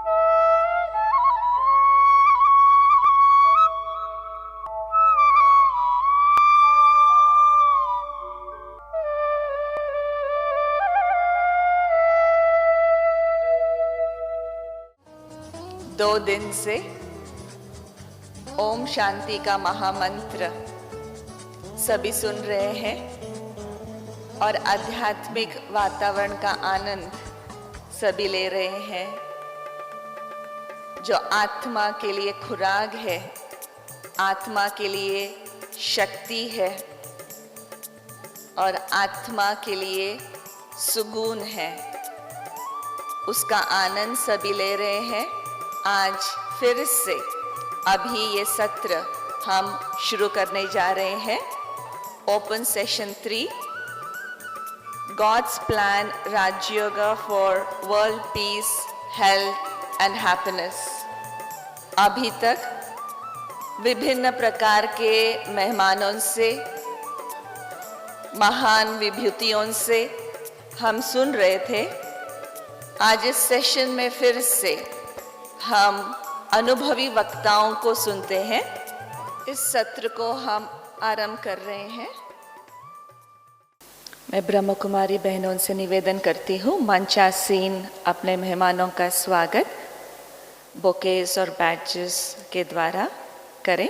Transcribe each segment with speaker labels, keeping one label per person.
Speaker 1: दो दिन से ओम शांति का महामंत्र सभी सुन रहे हैं और आध्यात्मिक वातावरण का आनंद सभी ले रहे हैं। जो आत्मा के लिए खुराक है, आत्मा के लिए शक्ति है और आत्मा के लिए सुकून है, उसका आनंद सभी ले रहे हैं। आज फिर से अभी ये सत्र हम शुरू करने जा रहे हैं। Open session 3, God's plan Rajyoga for world peace, health and happiness. अभी तक विभिन्न प्रकार के मेहमानों से, महान विभूतियों से हम सुन रहे थे। आज इस सेशन में फिर से हम अनुभवी वक्ताओं को सुनते हैं। इस सत्र को हम आरंभ कर रहे हैं। मैं ब्रह्म कुमारी बहनों से निवेदन करती हूँ, मंचासीन अपने मेहमानों का स्वागत बुकेज और बैचेस के द्वारा करें।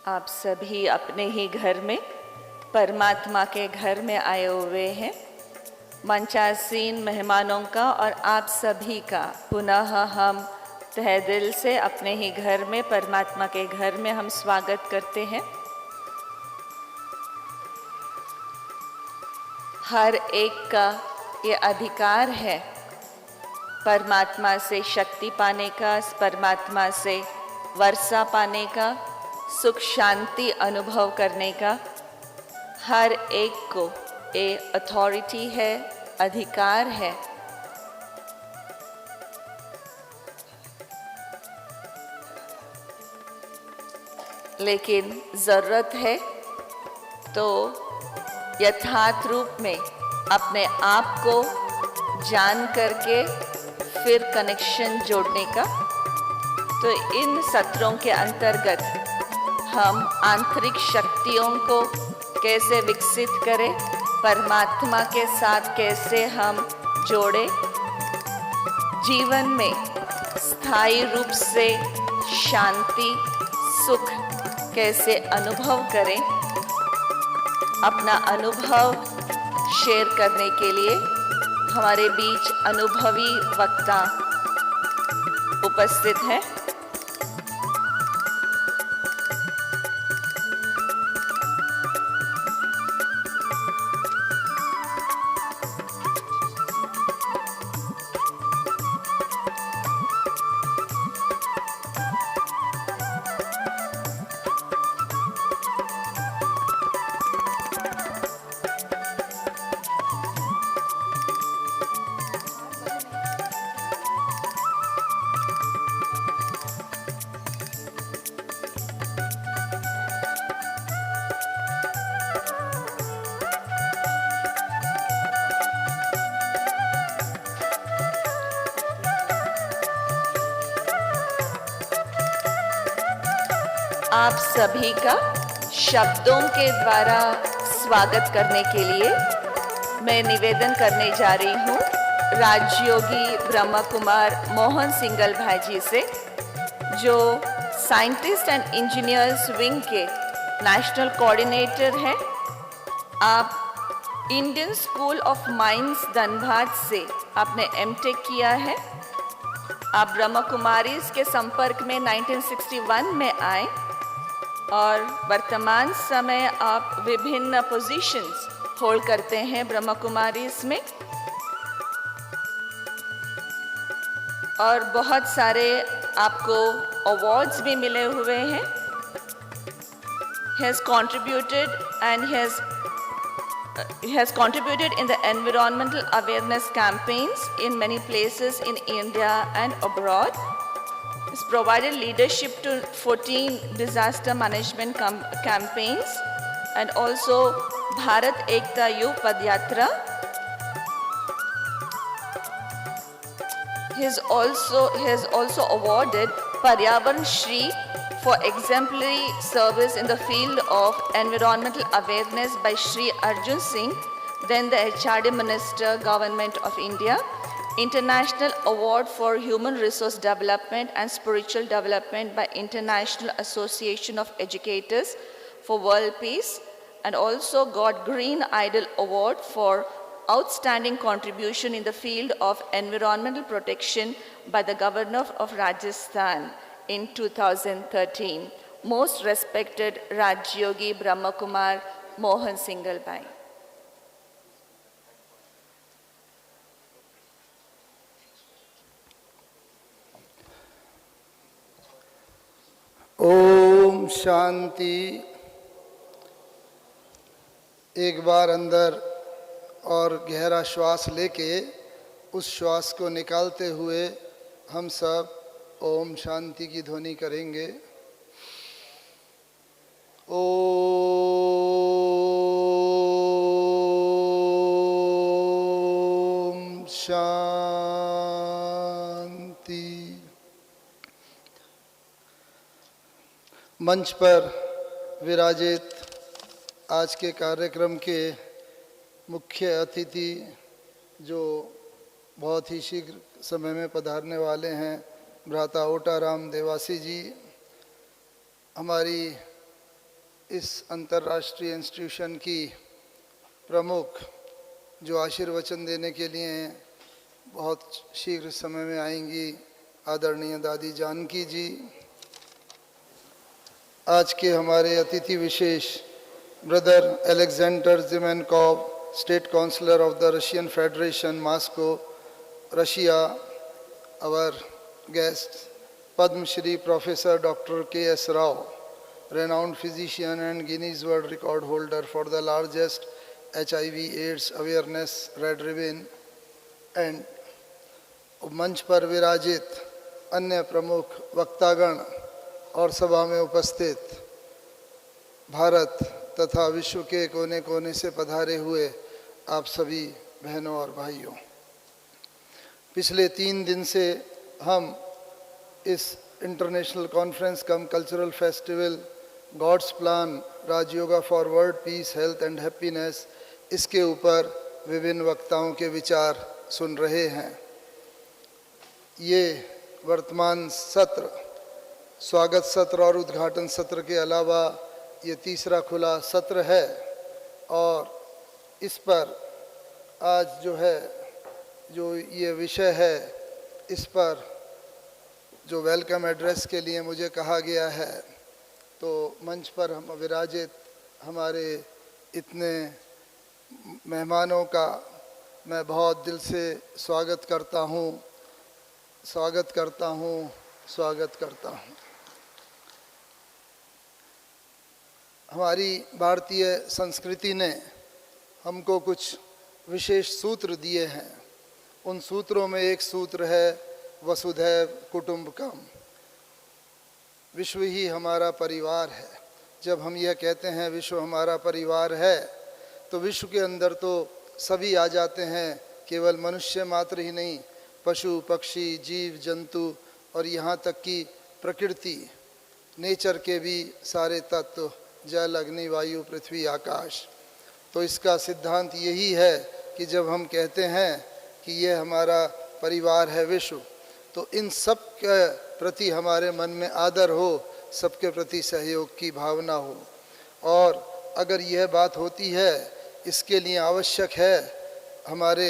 Speaker 1: आप सभी अपने ही घर में, परमात्मा के घर में आए हुए हैं। मंचासीन मेहमानों का और आप सभी का पुनः हम तहे दिल से अपने ही घर में, परमात्मा के घर में हम स्वागत करते हैं। हर एक का ये अधिकार है परमात्मा से शक्ति पाने का, परमात्मा से वर्षा पाने का, सुख शांति अनुभव करने का। हर एक को ये अथॉरिटी है, अधिकार है। लेकिन ज़रूरत है तो यथार्थ रूप में अपने आप को जान करके फिर कनेक्शन जोड़ने का। तो इन सत्रों के अंतर्गत हम आंतरिक शक्तियों को कैसे विकसित करें, परमात्मा के साथ कैसे हम जोड़े, जीवन में स्थायी रूप से शांति सुख कैसे अनुभव करें। अपना अनुभव शेयर करने के लिए हमारे बीच अनुभवी वक्ता उपस्थित हैं। आप सभी का शब्दों के द्वारा स्वागत करने के लिए मैं निवेदन करने जा रही हूँ राजयोगी ब्रह्म कुमार मोहन सिंगल भाई से, जो साइंटिस्ट एंड इंजीनियर्स विंग के नेशनल कोऑर्डिनेटर हैं। आप Indian school of mines Dhanbad से आपने एमटेक किया है। आप ब्रह्म कुमारी के संपर्क में 1961 में आए और वर्तमान समय आप विभिन्न पोजीशंस होल्ड करते हैं ब्रह्म कुमारीज में, और बहुत सारे आपको अवार्ड्स भी मिले हुए हैं। has contributed and he has contributed in the environmental awareness campaigns in many places in India and abroad. He's provided leadership to 14 disaster management campaigns and also Bharat Ekta Yuv Padyatra. He has also awarded Paryavaran Shri for exemplary service in the field of environmental awareness by Shri Arjun Singh, then the HRD Minister, Government of India. International Award for Human Resource Development and Spiritual Development by International Association of Educators for World Peace, and also got Green Idol Award for outstanding contribution in the field of environmental protection by the Governor of Rajasthan in 2013. Most respected Rajyogi Brahmakumar Mohan Singhal Bhai.
Speaker 2: Om Shanti. एक बार अंदर और गहरा श्वास लेके उस श्वास को निकालते हुए हम सब ओम शांति की ध्वनि करेंगे। ओम शांति। मंच पर विराजित आज के कार्यक्रम के मुख्य अतिथि जो बहुत ही शीघ्र समय में पधारने वाले हैं, भ्राता ओटाराम देवासी जी, हमारी इस अंतर्राष्ट्रीय इंस्टीट्यूशन की प्रमुख जो आशीर्वचन देने के लिए बहुत शीघ्र समय में आएंगी, आदरणीय दादी जानकी जी। आज के हमारे अतिथि विशेष brother Alexander Zhimenkov, state counsellor of the Russian Federation, Moscow, Russia. Our guest Padmashri professor doctor K S. Rao, renowned physician and Guinness World Record holder for the largest HIV/AIDS awareness Red Ribbon, and मंच पर विराजित अन्य प्रमुख वक्तागण और सभा में उपस्थित भारत तथा विश्व के कोने कोने से पधारे हुए आप सभी बहनों और भाइयों, पिछले 3 दिन से हम इस international conference cum cultural festival God's plan Rajyoga for world peace, health and happiness, इसके ऊपर विभिन्न वक्ताओं के विचार सुन रहे हैं। ये वर्तमान सत्र, स्वागत सत्र और उद्घाटन सत्र के अलावा ये तीसरा खुला सत्र है और इस पर आज जो ये विषय है, इस पर जो वेलकम एड्रेस के लिए मुझे कहा गया है, तो मंच पर हम विराजित हमारे इतने मेहमानों का मैं बहुत दिल से स्वागत करता हूँ। हमारी भारतीय संस्कृति ने हमको कुछ विशेष सूत्र दिए हैं। उन सूत्रों में एक सूत्र है वसुधैव कुटुंबकम, विश्व ही हमारा परिवार है। जब हम यह कहते हैं विश्व हमारा परिवार है, तो विश्व के अंदर तो सभी आ जाते हैं, केवल मनुष्य मात्र ही नहीं, पशु पक्षी, जीव जंतु और यहाँ तक कि प्रकृति, नेचर के भी सारे तत्व, जल, अग्नि, वायु, पृथ्वी, आकाश। तो इसका सिद्धांत यही है कि जब हम कहते हैं कि यह हमारा परिवार है विश्व, तो इन सब के प्रति हमारे मन में आदर हो, सबके प्रति सहयोग की भावना हो। और अगर यह बात होती है, इसके लिए आवश्यक है हमारे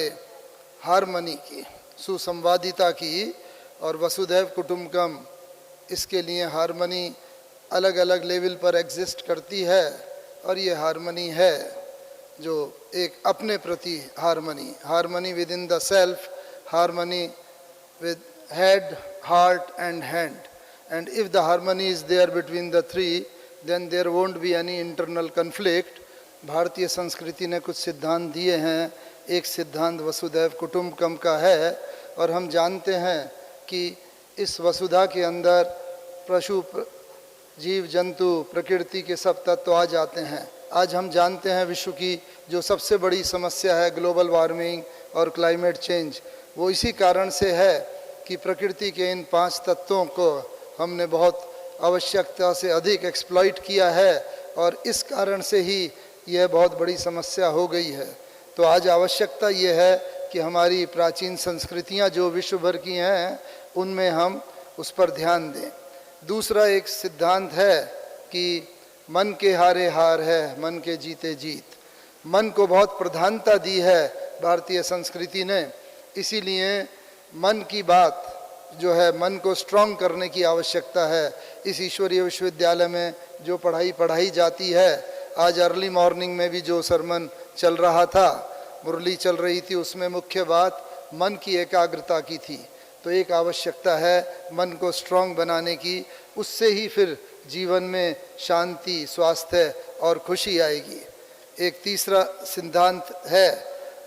Speaker 2: हार्मनी की, सुसंवादिता की। और वसुधैव कुटुंबकम, इसके लिए हार्मनी अलग अलग लेवल पर एग्जिस्ट करती है। और ये हार्मनी है जो एक अपने प्रति harmony with in the self, harmony with head, heart and hand, and if the harmony is there between the three, then there won't be any internal conflict. भारतीय संस्कृति ने कुछ सिद्धांत दिए हैं। एक सिद्धांत वसुधैव कुटुंबकम का है, और हम जानते हैं कि इस वसुधा के अंदर पशु, जीव जंतु, प्रकृति के सब तत्व आ जाते हैं। आज हम जानते हैं विश्व की जो सबसे बड़ी समस्या है ग्लोबल वार्मिंग और क्लाइमेट चेंज, वो इसी कारण से है कि प्रकृति के इन 5 तत्वों को हमने बहुत आवश्यकता से अधिक एक्सप्लॉइट किया है, और इस कारण से ही यह बहुत बड़ी समस्या हो गई है। तो आज आवश्यकता ये है कि हमारी प्राचीन संस्कृतियां जो विश्व भर की हैं उनमें हम उस पर ध्यान दें। दूसरा एक सिद्धांत है कि मन के हारे हार है, मन के जीते जीत। मन को बहुत प्रधानता दी है भारतीय संस्कृति ने, इसीलिए मन की बात जो है, मन को स्ट्रॉन्ग करने की आवश्यकता है। इस ईश्वरीय विश्वविद्यालय में जो पढ़ाई जाती है, आज अर्ली मॉर्निंग में भी जो सरमन चल रहा था, मुरली चल रही थी, उसमें मुख्य बात मन की एकाग्रता की थी। तो एक आवश्यकता है मन को स्ट्रॉन्ग बनाने की, उससे ही फिर जीवन में शांति, स्वास्थ्य और खुशी आएगी। एक तीसरा सिद्धांत है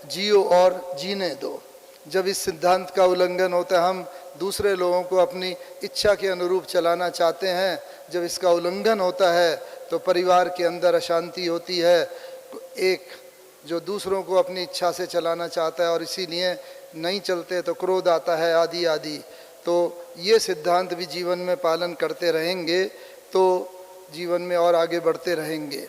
Speaker 2: जियो और जीने दो। जब इस सिद्धांत का उल्लंघन होता है, हम दूसरे लोगों को अपनी इच्छा के अनुरूप चलाना चाहते हैं, जब इसका उल्लंघन होता है तो परिवार के अंदर अशांति होती है। एक जो दूसरों को अपनी इच्छा से चलाना चाहता है और इसीलिए नहीं चलते तो क्रोध आता है, आदि आदि। तो ये सिद्धांत भी जीवन में पालन करते रहेंगे तो जीवन में और आगे बढ़ते रहेंगे।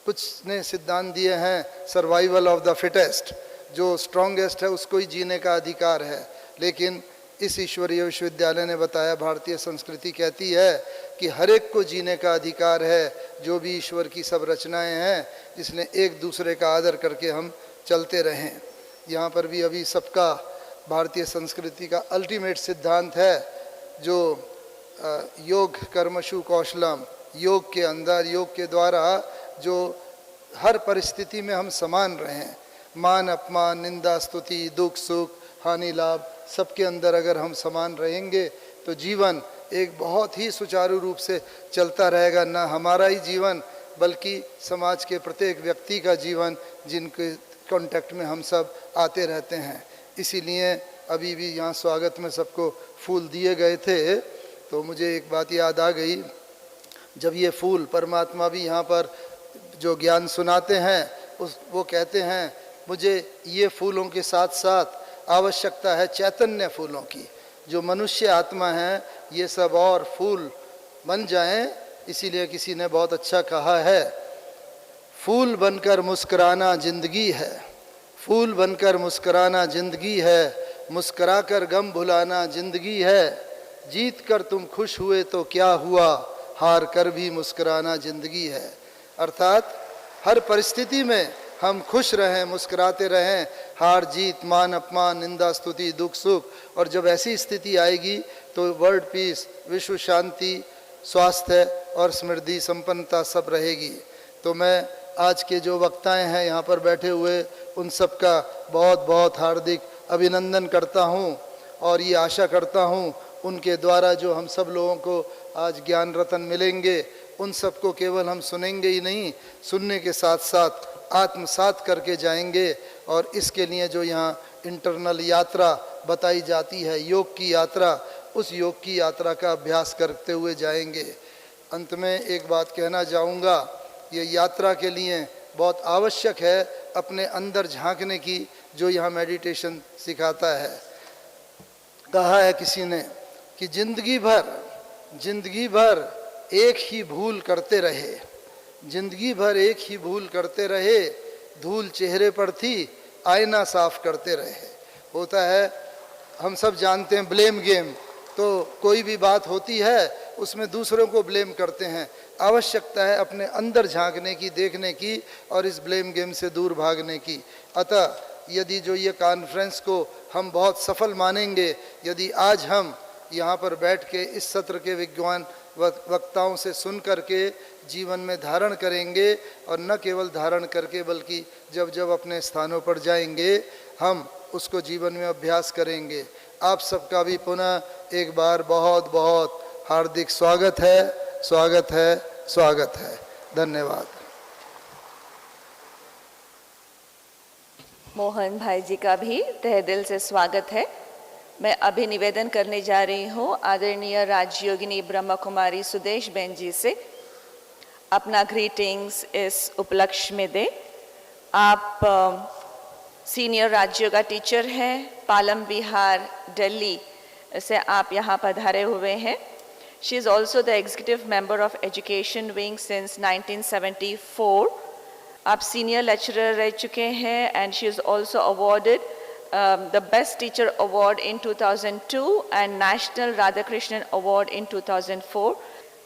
Speaker 2: कुछ ने सिद्धांत दिए हैं सर्वाइवल ऑफ द फिटेस्ट, जो स्ट्रॉन्गेस्ट है उसको ही जीने का अधिकार है। लेकिन इस ईश्वरीय विश्वविद्यालय ने बताया, भारतीय संस्कृति कहती है कि हर एक को जीने का अधिकार है, जो भी ईश्वर की सब रचनाएं हैं, इसलिए एक दूसरे का आदर करके हम चलते रहें। यहाँ पर भी अभी सबका भारतीय संस्कृति का अल्टीमेट सिद्धांत है जो योग कर्मशु कौशलम, योग के अंदर, योग के द्वारा जो हर परिस्थिति में हम समान रहें, मान अपमान, निंदा स्तुति, दुख सुख, हानि लाभ, सबके अंदर अगर हम समान रहेंगे तो जीवन एक बहुत ही सुचारू रूप से चलता रहेगा। ना हमारा ही जीवन बल्कि समाज के प्रत्येक व्यक्ति का जीवन, जिनके कांटेक्ट में हम सब आते रहते हैं। इसीलिए अभी भी यहाँ स्वागत में सबको फूल दिए गए थे, तो मुझे एक बात याद आ गई। जब ये फूल, परमात्मा भी यहाँ पर जो ज्ञान सुनाते हैं वो कहते हैं मुझे ये फूलों के साथ साथ आवश्यकता है चैतन्य फूलों की। जो मनुष्य आत्मा है ये सब और फूल बन जाएं। इसीलिए किसी ने बहुत अच्छा कहा है, फूल बनकर मुस्कुराना जिंदगी है, फूल बनकर मुस्कुराना जिंदगी है, मुस्कुरा कर गम भुलाना जिंदगी है, जीत कर तुम खुश हुए तो क्या हुआ, हार कर भी मुस्कुराना जिंदगी है। अर्थात हर परिस्थिति में हम खुश रहें, मुस्कुराते रहें, हार जीत, मान अपमान, निंदा स्तुति, दुख सुख, और जब ऐसी स्थिति आएगी तो वर्ल्ड पीस, विश्व शांति, स्वास्थ्य और समृद्धि संपन्नता सब रहेगी। तो मैं आज के जो वक्ताएं हैं यहाँ पर बैठे हुए, उन सब का बहुत बहुत हार्दिक अभिनंदन करता हूँ, और ये आशा करता हूँ उनके द्वारा जो हम सब लोगों को आज ज्ञान रतन मिलेंगे, उन सबको केवल हम सुनेंगे ही नहीं, सुनने के साथ साथ आत्मसात करके जाएंगे। और इसके लिए जो यहाँ इंटरनल यात्रा बताई जाती है, योग की यात्रा, उस योग की यात्रा का अभ्यास करते हुए जाएंगे। अंत में एक बात कहना चाहूँगा, ये यात्रा के लिए बहुत आवश्यक है अपने अंदर झांकने की, जो यहाँ मेडिटेशन सिखाता है। कहा है किसी ने कि जिंदगी भर एक ही भूल करते रहे, जिंदगी भर एक ही भूल करते रहे, धूल चेहरे पर थी, आईना साफ करते रहे। होता है, हम सब जानते हैं ब्लेम गेम, तो कोई भी बात होती है उसमें दूसरों को ब्लेम करते हैं। आवश्यकता है अपने अंदर झांकने की, देखने की, और इस ब्लेम गेम से दूर भागने की। अतः यदि जो ये कॉन्फ्रेंस को हम बहुत सफल मानेंगे, यदि आज हम यहाँ पर बैठ के इस सत्र के विद्वान वक्ताओं से सुन करके जीवन में धारण करेंगे, और न केवल धारण करके बल्कि जब जब अपने स्थानों पर जाएंगे हम उसको जीवन में अभ्यास करेंगे। आप सबका भी पुनः एक बार बहुत बहुत हार्दिक स्वागत है, स्वागत है। धन्यवाद।
Speaker 1: मोहन भाई जी का भी तहे दिल से स्वागत है। मैं अभी निवेदन करने जा रही हूँ आदरणीय राजयोगिनी ब्रह्म कुमारी सुदेश बहन जी से अपना ग्रीटिंग्स इस उपलक्ष्य में दे। आप सीनियर राजयोगा टीचर हैं, पालम बिहार, दिल्ली से आप यहाँ पधारे हुए हैं। She is also the executive member of education wing since 1974। आप सीनियर लेक्चरर रह चुके हैं and she is also awarded the best teacher award in 2002 and national Radha Krishnan award in 2004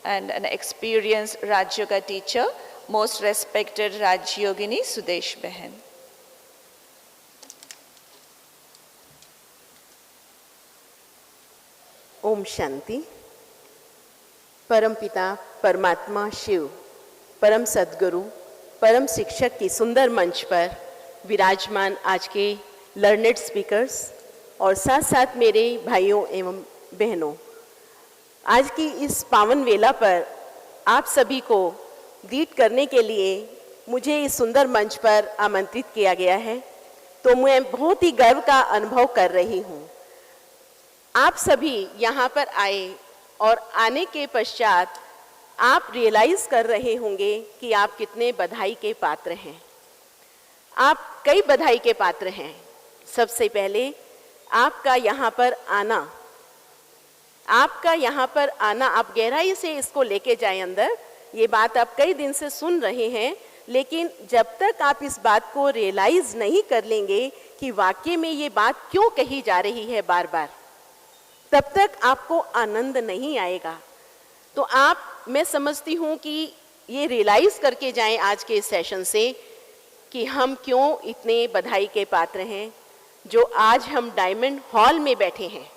Speaker 1: and an experienced Raj Yoga teacher, most respected Raj Yogini Sudesh Behan.
Speaker 3: Om Shanti. परम पिता परमात्मा शिव, परम सद्गुरु, परम शिक्षक की सुंदर मंच पर विराजमान आज के लर्नेड स्पीकर्स और साथ साथ मेरे भाइयों एवं बहनों, आज की इस पावन वेला पर आप सभी को ग्रीट करने के लिए मुझे इस सुंदर मंच पर आमंत्रित किया गया है, तो मैं बहुत ही गर्व का अनुभव कर रही हूँ। आप सभी यहाँ पर आए और आने के पश्चात आप रियलाइज़ कर रहे होंगे कि आप कितने बधाई के पात्र हैं। आप कई बधाई के पात्र हैं। सबसे पहले आपका यहाँ पर आना, आप गहराई से इसको लेके जाएं अंदर। ये बात आप कई दिन से सुन रहे हैं, लेकिन जब तक आप इस बात को रियलाइज़ नहीं कर लेंगे कि वाकई में ये बात क्यों कही जा रही है बार बार, तब तक आपको आनंद नहीं आएगा। तो मैं समझती हूँ कि ये रियलाइज़ करके जाएं आज के इस सेशन से कि हम क्यों इतने बधाई के पात्र हैं जो आज हम डायमंड हॉल में बैठे हैं।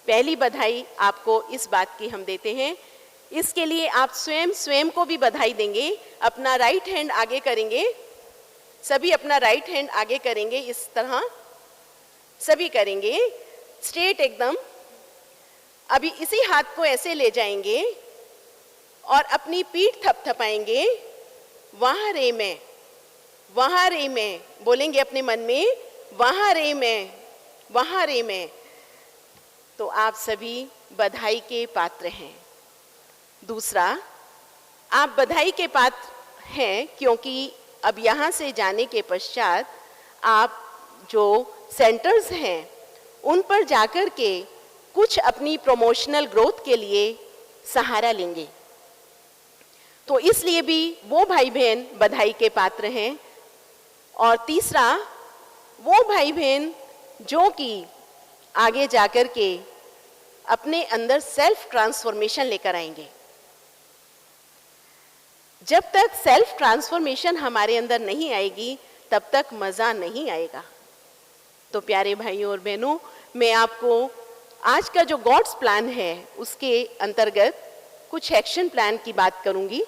Speaker 3: पहली बधाई आपको इस बात की हम देते हैं, इसके लिए आप स्वयं को भी बधाई देंगे। अपना राइट हैंड आगे करेंगे, सभी अपना राइट हैंड आगे करेंगे, इस तरह सभी करेंगे स्ट्रेट एकदम। अभी इसी हाथ को ऐसे ले जाएंगे और अपनी पीठ थपथपाएंगे, वहाँ रे मैं बोलेंगे अपने मन में, वहाँ रे मैं। तो आप सभी बधाई के पात्र हैं। दूसरा, आप बधाई के पात्र हैं क्योंकि अब यहाँ से जाने के पश्चात आप जो सेंटर्स हैं उन पर जाकर के कुछ अपनी प्रमोशनल ग्रोथ के लिए सहारा लेंगे। तो इसलिए भी वो भाई बहन बधाई के पात्र हैं। और तीसरा, वो भाई बहन जो कि आगे जाकर के अपने अंदर सेल्फ ट्रांसफॉर्मेशन लेकर आएंगे। जब तक सेल्फ ट्रांसफॉर्मेशन हमारे अंदर नहीं आएगी तब तक मज़ा नहीं आएगा। तो प्यारे भाइयों और बहनों, मैं आपको आज का जो गॉड्स प्लान है उसके अंतर्गत कुछ एक्शन प्लान की बात करूंगी।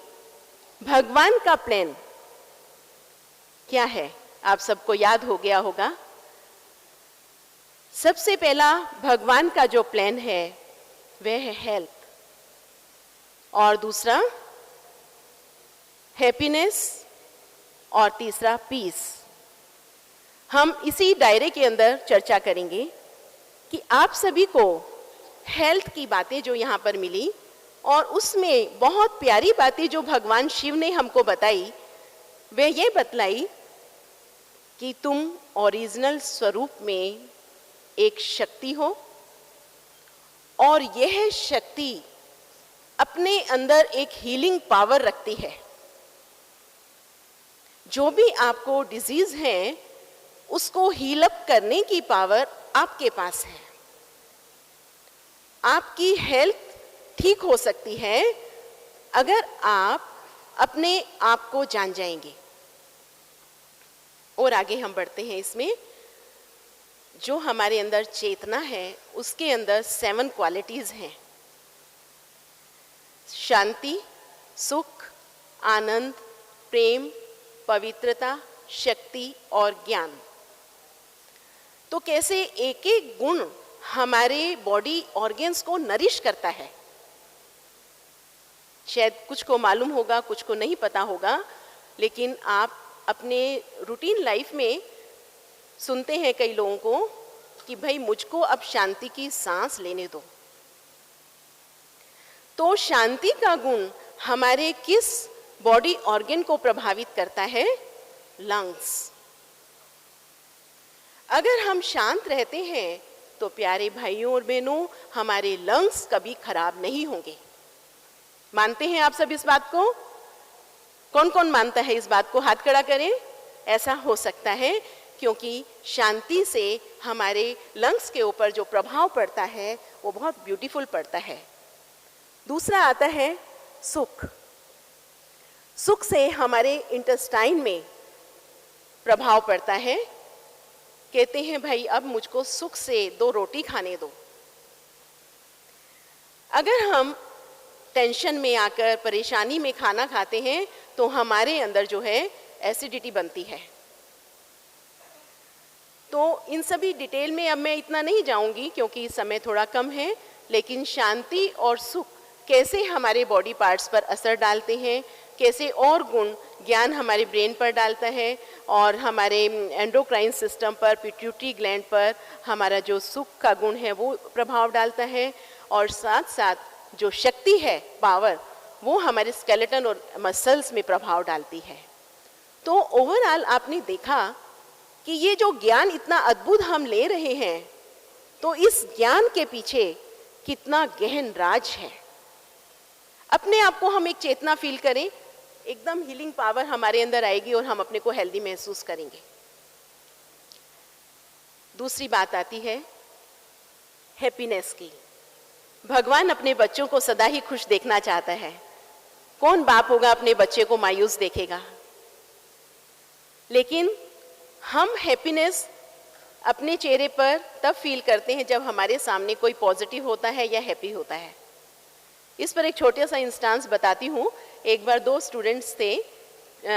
Speaker 3: भगवान का प्लान क्या है आप सबको याद हो गया होगा। सबसे पहला भगवान का जो प्लान है वह है हेल्थ, और दूसरा हैप्पीनेस, और तीसरा पीस। हम इसी दायरे के अंदर चर्चा करेंगे कि आप सभी को हेल्थ की बातें जो यहाँ पर मिली और उसमें बहुत प्यारी बातें जो भगवान शिव ने हमको बताई, वह ये बतलाई कि तुम ओरिजिनल स्वरूप में एक शक्ति हो और यह शक्ति अपने अंदर एक हीलिंग पावर रखती है। जो भी आपको डिजीज है उसको हील अप करने की पावर आपके पास है। आपकी हेल्थ ठीक हो सकती है अगर आप अपने आप को जान जाएंगे। और आगे हम बढ़ते हैं। इसमें जो हमारे अंदर चेतना है उसके अंदर 7 क्वालिटीज हैं: शांति, सुख, आनंद, प्रेम, पवित्रता, शक्ति और ज्ञान। तो कैसे एक एक गुण हमारे बॉडी ऑर्गन्स को नरिश करता है। शायद कुछ को मालूम होगा, कुछ को नहीं पता होगा, लेकिन आप अपने रूटीन लाइफ में सुनते हैं कई लोगों को कि भाई मुझको अब शांति की सांस लेने दो। तो शांति का गुण हमारे किस बॉडी ऑर्गन को प्रभावित करता है? लंग्स। अगर हम शांत रहते हैं तो प्यारे भाइयों और बहनों, हमारे लंग्स कभी खराब नहीं होंगे। मानते हैं आप सब इस बात को? कौन कौन मानता है इस बात को? हाथ खड़ा करें। ऐसा हो सकता है क्योंकि शांति से हमारे लंग्स के ऊपर जो प्रभाव पड़ता है वो बहुत ब्यूटीफुल पड़ता है। दूसरा आता है सुख। सुख से हमारे इंटेस्टाइन में प्रभाव पड़ता है। कहते हैं भाई अब मुझको सुख से 2 रोटी खाने दो। अगर हम टेंशन में आकर, परेशानी में खाना खाते हैं तो हमारे अंदर जो है एसिडिटी बनती है। तो इन सभी डिटेल में अब मैं इतना नहीं जाऊंगी क्योंकि समय थोड़ा कम है, लेकिन शांति और सुख कैसे हमारे बॉडी पार्ट्स पर असर डालते हैं, कैसे और गुण ज्ञान हमारे ब्रेन पर डालता है और हमारे एंडोक्राइन सिस्टम पर, पिट्यूटरी ग्लैंड पर हमारा जो सुख का गुण है वो प्रभाव डालता है, और साथ साथ जो शक्ति है, पावर, वो हमारे स्केलेटन और मसल्स में प्रभाव डालती है। तो ओवरऑल आपने देखा कि ये जो ज्ञान इतना अद्भुत हम ले रहे हैं, तो इस ज्ञान के पीछे कितना गहन राज है। अपने आप को हम एक चेतना फील करें, एकदम हीलिंग पावर हमारे अंदर आएगी और हम अपने को हेल्दी महसूस करेंगे। दूसरी बात आती है हैप्पीनेस की। भगवान अपने बच्चों को सदा ही खुश देखना चाहता है। कौन बाप होगा अपने बच्चे को मायूस देखेगा? लेकिन हम हैप्पीनेस अपने चेहरे पर तब फील करते हैं जब हमारे सामने कोई पॉजिटिव होता है या हैप्पी होता है। इस पर एक छोटा सा इंस्टांस बताती हूँ। एक बार 2 स्टूडेंट्स थे,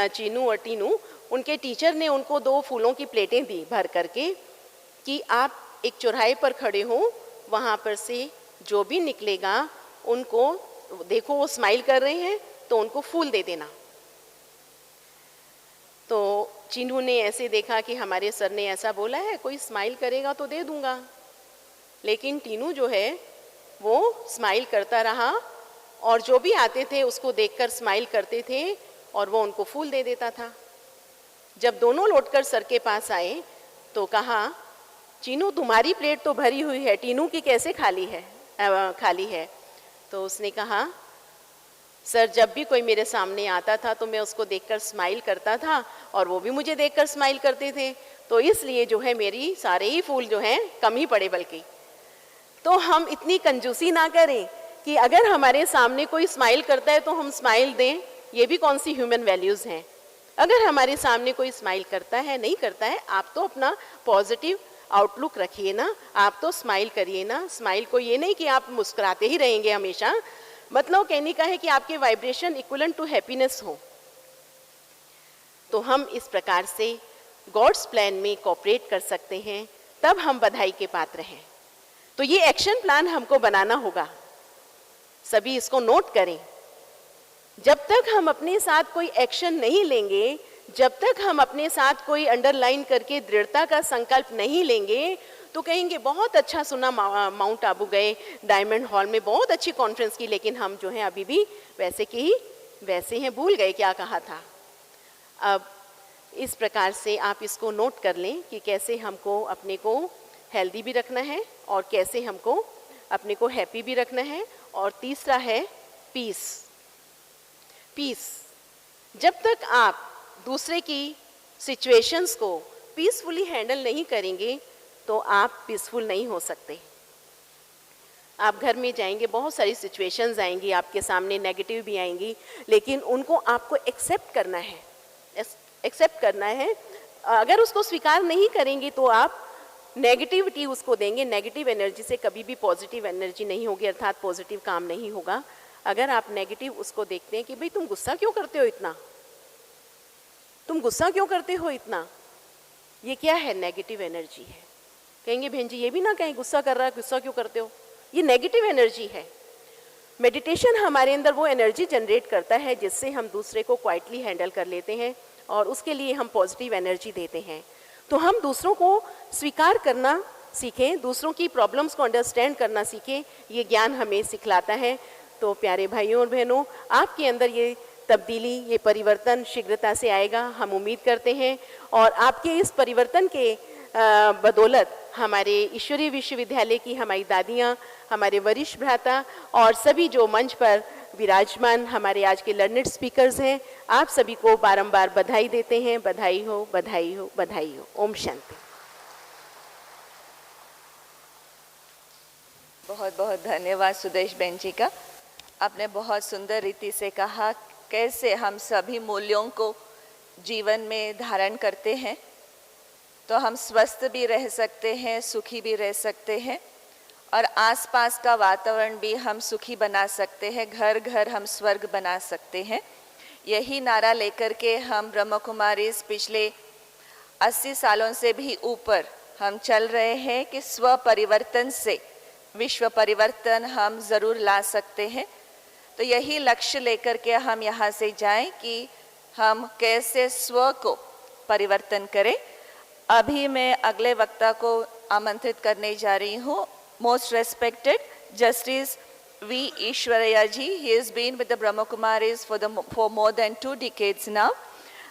Speaker 3: चीनू और टीनू। उनके टीचर ने उनको 2 फूलों की प्लेटें दी भर करके कि आप एक चौराहे पर खड़े हो, वहाँ पर से जो भी निकलेगा उनको देखो, वो स्माइल कर रहे हैं तो उनको फूल दे देना। तो चीनू ने ऐसे देखा कि हमारे सर ने ऐसा बोला है, कोई स्माइल करेगा तो दे दूंगा। लेकिन टीनू जो है वो स्माइल करता रहा और जो भी आते थे उसको देखकर स्माइल करते थे और वो उनको फूल दे देता था। जब दोनों लौटकर सर के पास आए तो कहा, चीनू तुम्हारी प्लेट तो भरी हुई है, टीनू की कैसे खाली है? तो उसने कहा, सर जब भी कोई मेरे सामने आता था तो मैं उसको देखकर स्माइल करता था और वो भी मुझे देखकर स्माइल करते थे, तो इसलिए जो है मेरी सारे ही फूल जो हैं कम ही पड़े। बल्कि तो हम इतनी कंजूसी ना करें कि अगर हमारे सामने कोई स्माइल करता है तो हम स्माइल दें। ये भी कौन सी ह्यूमन वैल्यूज़ हैं? अगर हमारे सामने कोई स्माइल करता है, नहीं करता है, आप तो अपना पॉजिटिव आउटलुक रखिए ना, आप तो स्माइल करिए ना। स्माइल को ये नहीं कि आप मुस्कुराते ही रहेंगे हमेशा, मतलब कहने का है कि आपके वाइब्रेशन इक्वलेंट टू हैप्पीनेस हो। तो हम इस प्रकार से गॉड्स प्लान में कोऑपरेट कर सकते हैं, तब हम बधाई के पात्र हैं। तो ये एक्शन प्लान हमको बनाना होगा, सभी इसको नोट करें। जब तक हम अपने साथ कोई एक्शन नहीं लेंगे, जब तक हम अपने साथ कोई अंडरलाइन करके दृढ़ता का संकल्प नहीं लेंगे, तो कहेंगे बहुत अच्छा सुना, माउंट आबू गए, डायमंड हॉल में बहुत अच्छी कॉन्फ्रेंस की, लेकिन हम जो हैं अभी भी वैसे के ही वैसे हैं, भूल गए क्या कहा था। अब इस प्रकार से आप इसको नोट कर लें कि कैसे हमको अपने को हेल्दी भी रखना है और कैसे हमको अपने को हैप्पी भी रखना है। और तीसरा है पीस। पीस, जब तक आप दूसरे की सिचुएशंस को पीसफुली हैंडल नहीं करेंगे तो आप पीसफुल नहीं हो सकते। आप घर में जाएंगे, बहुत सारी सिचुएशंस आएंगी आपके सामने, नेगेटिव भी आएंगी, लेकिन उनको आपको एक्सेप्ट करना है, एक्सेप्ट करना है। अगर उसको स्वीकार नहीं करेंगे तो आप नेगेटिविटी उसको देंगे। नेगेटिव एनर्जी से कभी भी पॉजिटिव एनर्जी नहीं होगी, अर्थात पॉजिटिव काम नहीं होगा। अगर आप नेगेटिव उसको देखते हैं कि भाई तुम गुस्सा क्यों करते हो इतना, तुम गुस्सा क्यों करते हो इतना, ये क्या है? नेगेटिव एनर्जी है। कहेंगे बहन जी ये भी ना कहें गुस्सा कर रहा है, गुस्सा क्यों करते हो, ये नेगेटिव एनर्जी है। मेडिटेशन हमारे अंदर वो एनर्जी जनरेट करता है जिससे हम दूसरे को क्वाइटली हैंडल कर लेते हैं और उसके लिए हम पॉजिटिव एनर्जी देते हैं। तो हम दूसरों को स्वीकार करना सीखें, दूसरों की प्रॉब्लम्स को अंडरस्टैंड करना सीखें, ये ज्ञान हमें सिखलाता है। तो प्यारे भाइयों और बहनों, आपके अंदर ये तब्दीली, ये परिवर्तन शीघ्रता से आएगा, हम उम्मीद करते हैं। और आपके इस परिवर्तन के बदौलत हमारे ईश्वरीय विश्वविद्यालय की हमारी दादियाँ, हमारे वरिष्ठ भ्राता और सभी जो मंच पर विराजमान हमारे आज के लर्नेड स्पीकर्स हैं, आप सभी को बारंबार बधाई देते हैं। बधाई हो, बधाई हो, बधाई हो। ओम शांति।
Speaker 1: बहुत बहुत धन्यवाद सुदेश बहन जी का। आपने बहुत सुंदर रीति से कहा कैसे हम सभी मूल्यों को जीवन में धारण करते हैं तो हम स्वस्थ भी रह सकते हैं, सुखी भी रह सकते हैं और आसपास का वातावरण भी हम सुखी बना सकते हैं, घर घर हम स्वर्ग बना सकते हैं। यही नारा लेकर के हम ब्रह्म कुमारीज पिछले 80 सालों से भी ऊपर हम चल रहे हैं कि स्व परिवर्तन से विश्व परिवर्तन हम ज़रूर ला सकते हैं। तो यही लक्ष्य लेकर के हम यहाँ से जाएं कि हम कैसे स्व को परिवर्तन करें। अभी मैं अगले वक्ता को आमंत्रित करने जा रही हूँ। Most respected justice V Eshwaraiah ji, he has been with the Brahma Kumaris for more than 2 decades now,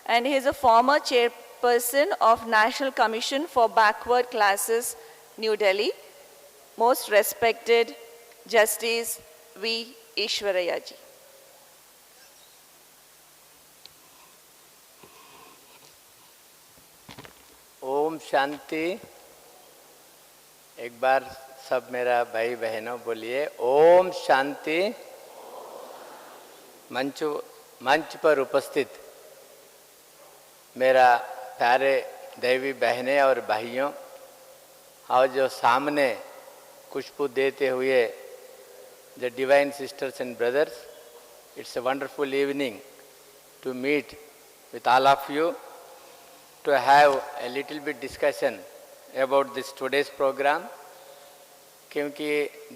Speaker 1: and he is a former chairperson of National Commission for Backward Classes, New Delhi. Most respected Justice V. Ishwaraya ji.
Speaker 4: Om Shanti. एक बार सब मेरा भाई बहनों बोलिए ओम शांति। मंच पर उपस्थित मेरा प्यारे दैवी बहनें और भाइयों, और जो सामने खुशबू देते हुए the divine sisters and brothers, it's a wonderful evening to meet with all of you to have a little bit discussion about this today's program. क्योंकि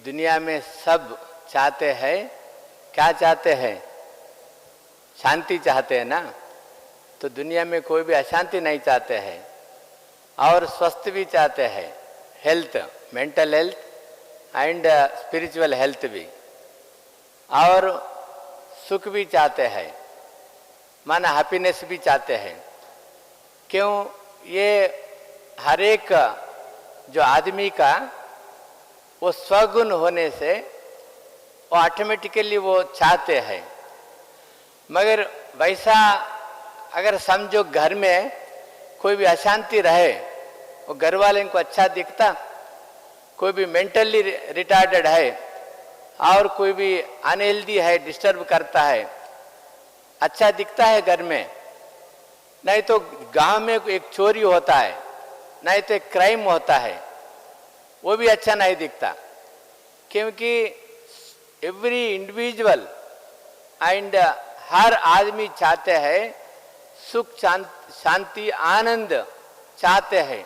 Speaker 4: दुनिया में सब चाहते हैं, क्या चाहते हैं? शांति चाहते हैं ना। तो दुनिया में कोई भी अशांति नहीं चाहते हैं और स्वस्थ भी चाहते हैं, health, mental health and spiritual health भी, और सुख भी चाहते हैं, माना हैप्पीनेस भी चाहते हैं। क्यों? ये हर एक जो आदमी का वो स्वगुण होने से वो ऑटोमेटिकली वो चाहते हैं। मगर वैसा अगर समझो घर में कोई भी अशांति रहे, वो घर वाले को अच्छा दिखता? कोई भी मेंटली रिटार्डेड है और कोई भी अनहेल्दी है, डिस्टर्ब करता है, अच्छा दिखता है घर में? नहीं। तो गांव में एक चोरी होता है, नहीं तो एक क्राइम होता है, वो भी अच्छा नहीं दिखता। क्योंकि एवरी इंडिविजुअल एंड हर आदमी चाहते हैं सुख, शांति, आनंद चाहते हैं।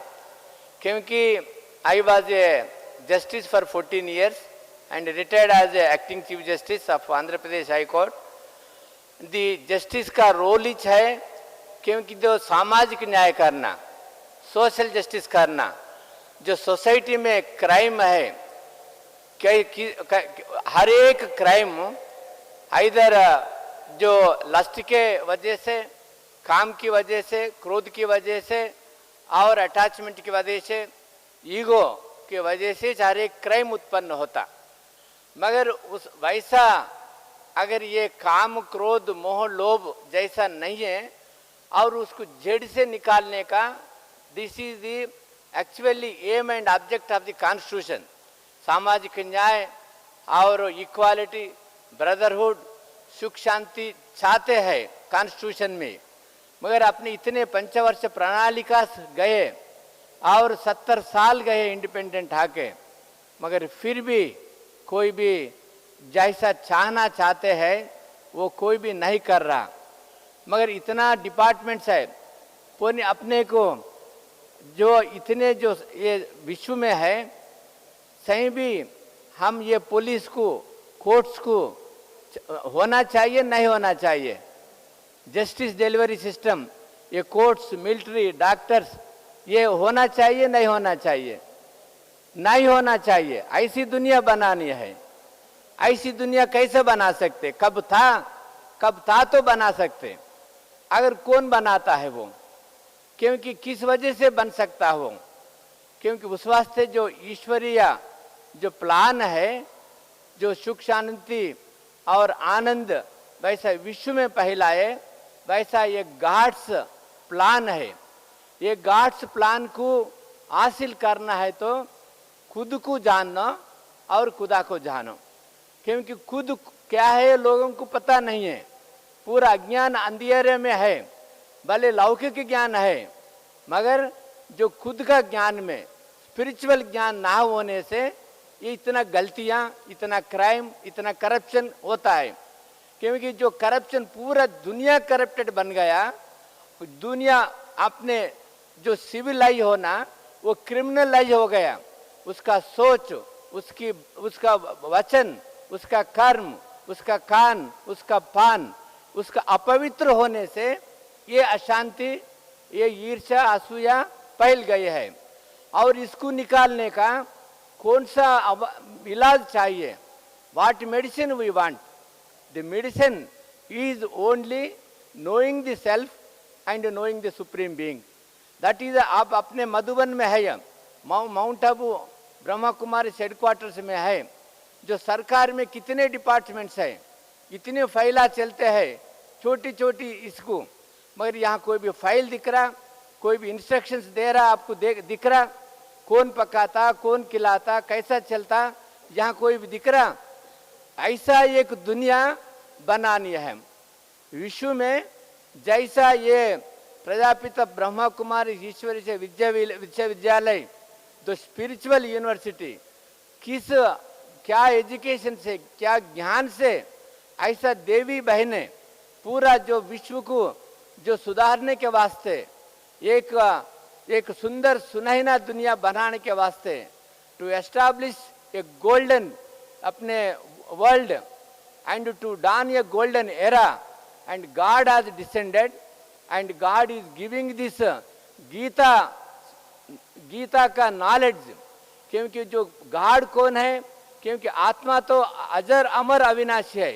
Speaker 4: क्योंकि I was a justice for 14 years and retired as a acting chief justice of Andhra Pradesh High Court. The justice का रोल ही है क्योंकि जो सामाजिक न्याय करना, सोशल जस्टिस करना, जो सोसाइटी में क्राइम है, हर एक क्राइम इधर जो लस्ट के वजह से, काम की वजह से, क्रोध की वजह से और अटैचमेंट की वजह से, ईगो की वजह से हर एक क्राइम उत्पन्न होता। मगर उस वैसा अगर ये काम, क्रोध, मोह, लोभ जैसा नहीं है और उसको जड़ से निकालने का, this is the actually aim and object of the constitution. सामाजिक न्याय और इक्वालिटी, ब्रदरहुड, सुख शांति चाहते हैं कॉन्स्टिट्यूशन में। मगर अपने इतने पंचवर्ष प्रणालिका गए और 70 साल गए इंडिपेंडेंट आके, मगर फिर भी कोई भी जैसा चाहना चाहते हैं वो कोई भी नहीं कर रहा। मगर इतना डिपार्टमेंट्स है, पुण्य अपने को जो इतने जो ये विश्व में है, सही भी हम ये पुलिस को कोर्ट्स को होना चाहिए नहीं होना चाहिए, जस्टिस डिलीवरी सिस्टम, ये कोर्ट्स, मिलिट्री, डॉक्टर्स, ये होना चाहिए नहीं होना चाहिए? नहीं होना चाहिए। ऐसी दुनिया बनानी है। ऐसी दुनिया कैसे बना सकते? कब था तो बना सकते। अगर कौन बनाता है वो, क्योंकि किस वजह से बन सकता हो? क्योंकि उस वास्ते जो ईश्वरीय जो प्लान है, जो सुख शांति और आनंद वैसा विश्व में फैलाए, वैसा ये गॉड्स प्लान है। ये गॉड्स प्लान को हासिल करना है तो खुद को जानना और खुदा को जानो, क्योंकि खुद क्या है लोगों को पता नहीं है। पूरा अज्ञान अंधेरे में है। भले लौकिक ज्ञान है, मगर जो खुद का ज्ञान में स्पिरिचुअल ज्ञान ना होने से ये इतना गलतियां, इतना क्राइम, इतना करप्शन होता है। क्योंकि जो करप्शन, पूरा दुनिया करप्टेड बन गया। दुनिया अपने जो सिविलाइज होना वो क्रिमिनलाइज हो गया। उसका सोच, उसका वचन, उसका कर्म, उसका कान, उसका पान, उसका अपवित्र होने से ये अशांति, ये ईर्ष्या, असूया फैल गई है। और इसको निकालने का कौन सा इलाज चाहिए? What medicine we want? The medicine is only knowing the self and knowing the supreme being. That is, आप अपने मधुबन में है, माउंट आबू ब्रह्मा कुमारी हेडक्वार्टर्स में है, जो सरकार में कितने डिपार्टमेंट्स है, इतने फाइला चलते हैं छोटी छोटी इसको, मगर यहाँ कोई भी फाइल दिख रहा, कोई भी इंस्ट्रक्शंस दे रहा आपको दिख रहा? कौन पकाता, कौन खिलाता, कैसा चलता, यहाँ कोई भी दिख रहा? ऐसा एक दुनिया बनानी है विश्व में। जैसा ये प्रजापिता ब्रह्मा कुमारी ईश्वरी से विश्वविद्यालय, द स्पिरिचुअल यूनिवर्सिटी, क्या एजुकेशन से, क्या ज्ञान से, ऐसा देवी बहनें पूरा जो विश्व को जो सुधारने के वास्ते, एक सुंदर सुनहरा दुनिया बनाने के वास्ते, टू एस्टैब्लिश ए गोल्डन अपने world and to dawn a golden era, and God has descended and God is giving this Gita का नॉलेज। क्योंकि जो गॉड कौन है? क्योंकि आत्मा तो अजर अमर अविनाशी है।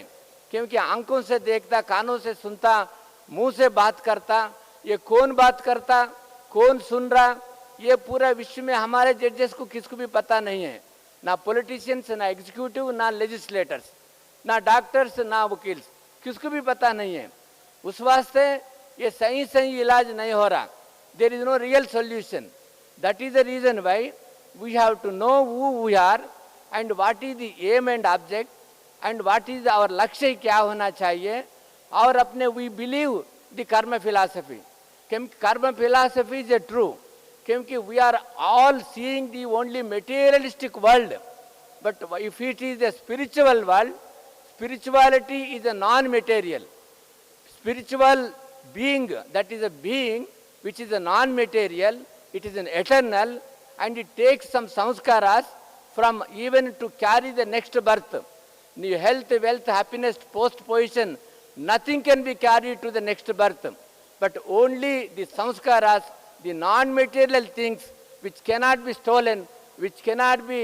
Speaker 4: क्योंकि आंखों से देखता, कानों से सुनता, मुंह से बात करता, ये कौन बात करता, कौन सुन रहा, ये पूरा विश्व में हमारे जजेस को किसको भी पता नहीं है। ना पॉलिटिशियंस, ना एग्जीक्यूटिव, ना लेजिस्लेटर्स, ना डॉक्टर्स, ना वकील, किसको भी पता नहीं है। उस वास्ते ये सही इलाज नहीं हो रहा। There is no real solution. That is the reason why we have to know who we are and what is the aim and object and what is our लक्ष्य क्या होना चाहिए। और अपने we believe the karma philosophy. Karma philosophy is a true, क्योंकि we are all seeing the only materialistic world, but if it is a spiritual world, spirituality is a non-material. Spiritual being, that is a being which is a non-material, it is an eternal, and it takes some samskaras from even to carry the next birth. New health, wealth, happiness, post position, nothing can be carried to the next birth, but only the samskaras, the non-material things which cannot be stolen, which cannot be,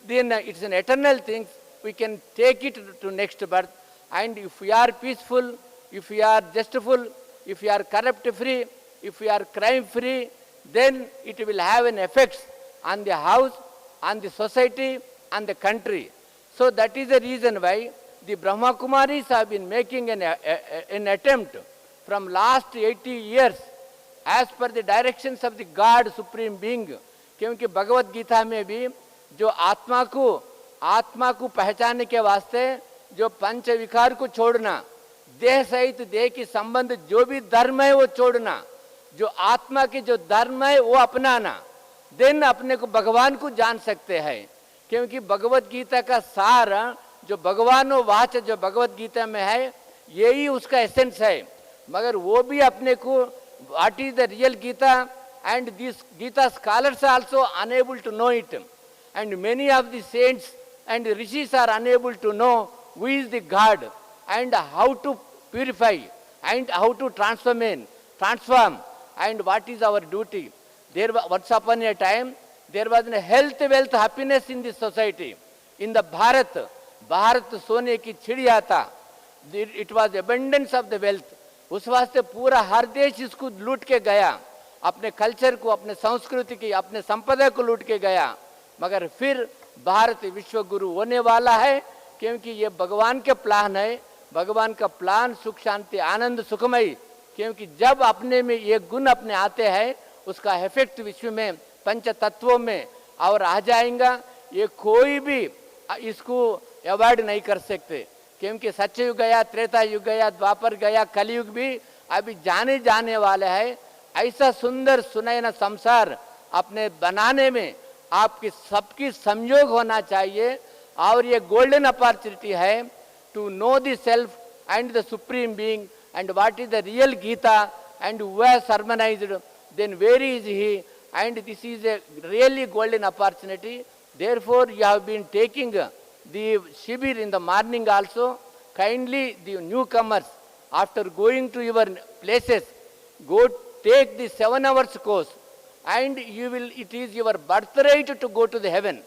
Speaker 4: then it's an eternal thing, we can take it to next birth. And if we are peaceful, if we are justful, if we are corrupt free, if we are crime free, then it will have an effect on the house, on the society, on the country. So that is the reason why the Brahma Kumaris have been making an attempt from last 80 years as per the directions of the God Supreme Being. क्योंकि भगवत गीता में भी जो आत्मा को पहचानने के वास्ते जो पंच विकार को छोड़ना, देह सहित देह की संबंध जो भी धर्म है वो छोड़ना, जो आत्मा के जो धर्म है वो अपनाना, देन अपने को भगवान को जान सकते हैं। क्योंकि भगवत गीता का सार जो भगवानो वाच जो भगवत गीता में है यही उसका एसेंस है। मगर वो भी अपने को what is the real Gita, and these Gita scholars are also unable to know it, and many of the saints and rishis are unable to know who is the God and how to purify and how to transform and what is our duty. There was, once upon a time, there was a health, wealth, happiness in this society. In the Bharat सोने की चिड़िया था. It was abundance of the wealth. उस वास्ते पूरा हर देश इसको लूट के गया, अपने कल्चर को, अपने संस्कृति की, अपने संपदा को लूट के गया. मगर फिर भारत विश्व गुरु होने वाला है, क्योंकि ये भगवान के प्लान है. भगवान का प्लान सुख शांति आनंद सुखमय, क्योंकि जब अपने में ये गुण अपने आते हैं, उसका इफेक्ट विश्व में पंच तत्वों में और आ जाएगा. ये कोई भी इसको अवॉइड नहीं कर सकते, क्योंकि सत्ययुग गया, त्रेता युग गया, द्वापर गया, कलयुग भी अभी जाने वाले है. ऐसा सुंदर सुनैना संसार अपने बनाने में आपकी सबकी संयोग होना चाहिए. और ये गोल्डन अपॉर्चुनिटी है to know the self and the supreme being and what is the real Gita and who has sermonized, then where is he, and this is a really golden opportunity. Therefore, you have been taking the Shibir in the morning also. Kindly, the newcomers, after going to your places, go take the 7 hours course, and you will, it is your birthright to go to the heaven.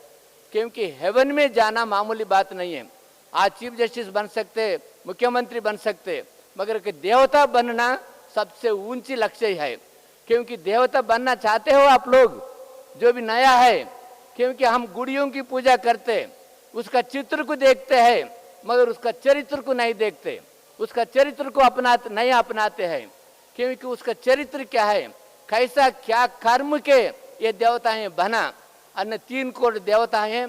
Speaker 4: क्योंकि haven में जाना मामूली बात नहीं है. आज chief justice बन सकते, मुख्यमंत्री बन सकते, मगर कि देवता बनना सबसे ऊंची लक्ष्य है. क्योंकि देवता बनना चाहते हो आप लोग, जो भी नया है, क्योंकि हम गुड़ियों की पूजा करते, उसका चित्र को देखते हैं, मगर उसका चरित्र को नहीं देखते. उसका चरित्र को नहीं अपनाते हैं, क्योंकि उसका चरित्र क्या है, कैसा क्या कर्म के ये देवता हैं बना. अन्य 3 करोड़ देवता हैं,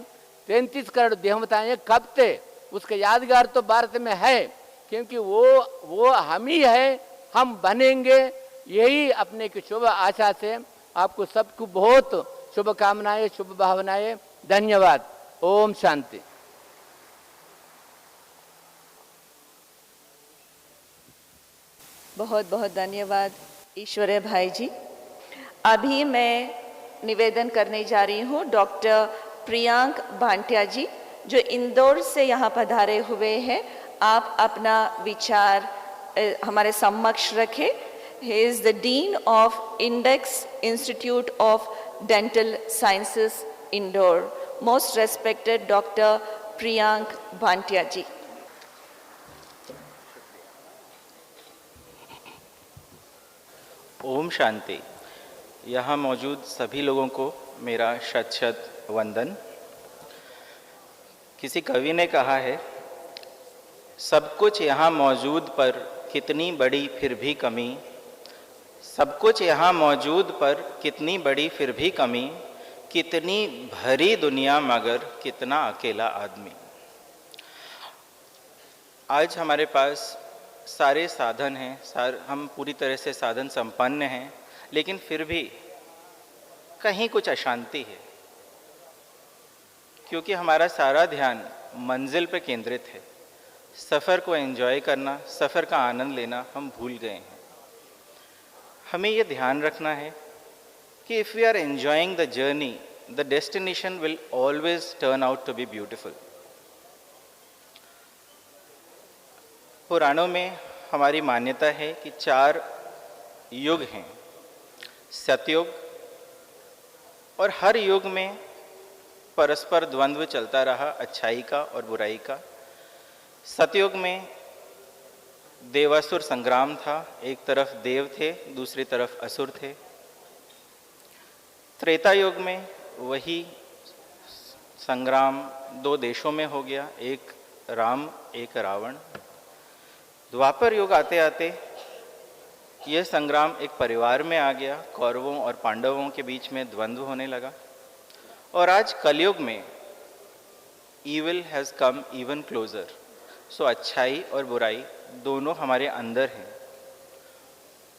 Speaker 4: 33 करोड़ देवता हैं, कब थे उसका यादगार तो भारत में है. क्योंकि वो हम ही है, हम बनेंगे. यही अपने की शुभ आशा से आपको सबको बहुत शुभकामनाएं, शुभ भावनाएं. धन्यवाद. ओम शांति.
Speaker 1: बहुत बहुत धन्यवाद ईश्वरीय भाई जी. अभी मैं निवेदन करने जा रही हूँ डॉक्टर प्रियांक भाटिया जी, जो इंदौर से यहाँ पधारे हुए हैं. आप अपना विचार हमारे समक्ष रखें. He is the dean of Index Institute of Dental Sciences Indore. Most respected doctor Priyank Bhatia ji.
Speaker 5: ओम शांति. यहाँ मौजूद सभी लोगों को मेरा शत शत वंदन. किसी कवि ने कहा है, सब कुछ यहाँ मौजूद पर कितनी बड़ी फिर भी कमी, सब कुछ यहाँ मौजूद पर कितनी बड़ी फिर भी कमी, कितनी भरी दुनिया मगर कितना अकेला आदमी. आज हमारे पास सारे साधन हैं, हम पूरी तरह से साधन संपन्न हैं, लेकिन फिर भी कहीं कुछ अशांति है, क्योंकि हमारा सारा ध्यान मंजिल पर केंद्रित है. सफ़र को एंजॉय करना, सफ़र का आनंद लेना हम भूल गए हैं. हमें ये ध्यान रखना है कि if we are enjoying the journey, the destination will always turn out to be beautiful. पुराणों में हमारी मान्यता है कि 4 युग हैं. सतयुग, और हर युग में परस्पर द्वंद्व चलता रहा, अच्छाई का और बुराई का. सतयुग में देवासुर संग्राम था, एक तरफ देव थे, दूसरी तरफ असुर थे. त्रेता युग में वही संग्राम 2 देशों में हो गया, एक राम एक रावण. द्वापर युग आते आते यह संग्राम एक परिवार में आ गया, कौरवों और पांडवों के बीच में द्वंद्व होने लगा. और आज कलयुग में evil has come even closer. So अच्छाई और बुराई दोनों हमारे अंदर हैं,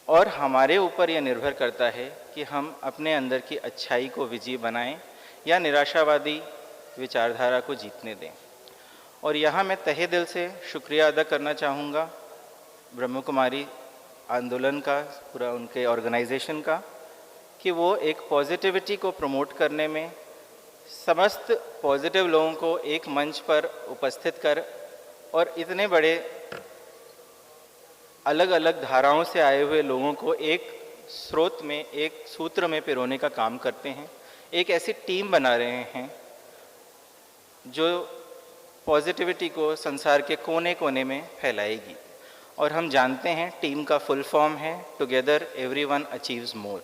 Speaker 5: और हमारे ऊपर यह निर्भर करता है कि हम अपने अंदर की अच्छाई को विजयी बनाएं या निराशावादी विचारधारा को जीतने दें. और यहाँ मैं तहे दिल से शुक्रिया अदा करना चाहूँगा ब्रह्म कुमारी आंदोलन का, पूरा उनके ऑर्गेनाइजेशन का, कि वो एक पॉजिटिविटी को प्रमोट करने में समस्त पॉजिटिव लोगों को एक मंच पर उपस्थित कर और इतने बड़े अलग अलग धाराओं से आए हुए लोगों को एक स्रोत में, एक सूत्र में पिरोने का काम करते हैं। एक ऐसी टीम बना रहे हैं जो पॉजिटिविटी को संसार के कोने कोने में फैलाएगी। और हम जानते हैं टीम का फुल फॉर्म है टुगेदर एवरीवन अचीव्स मोर।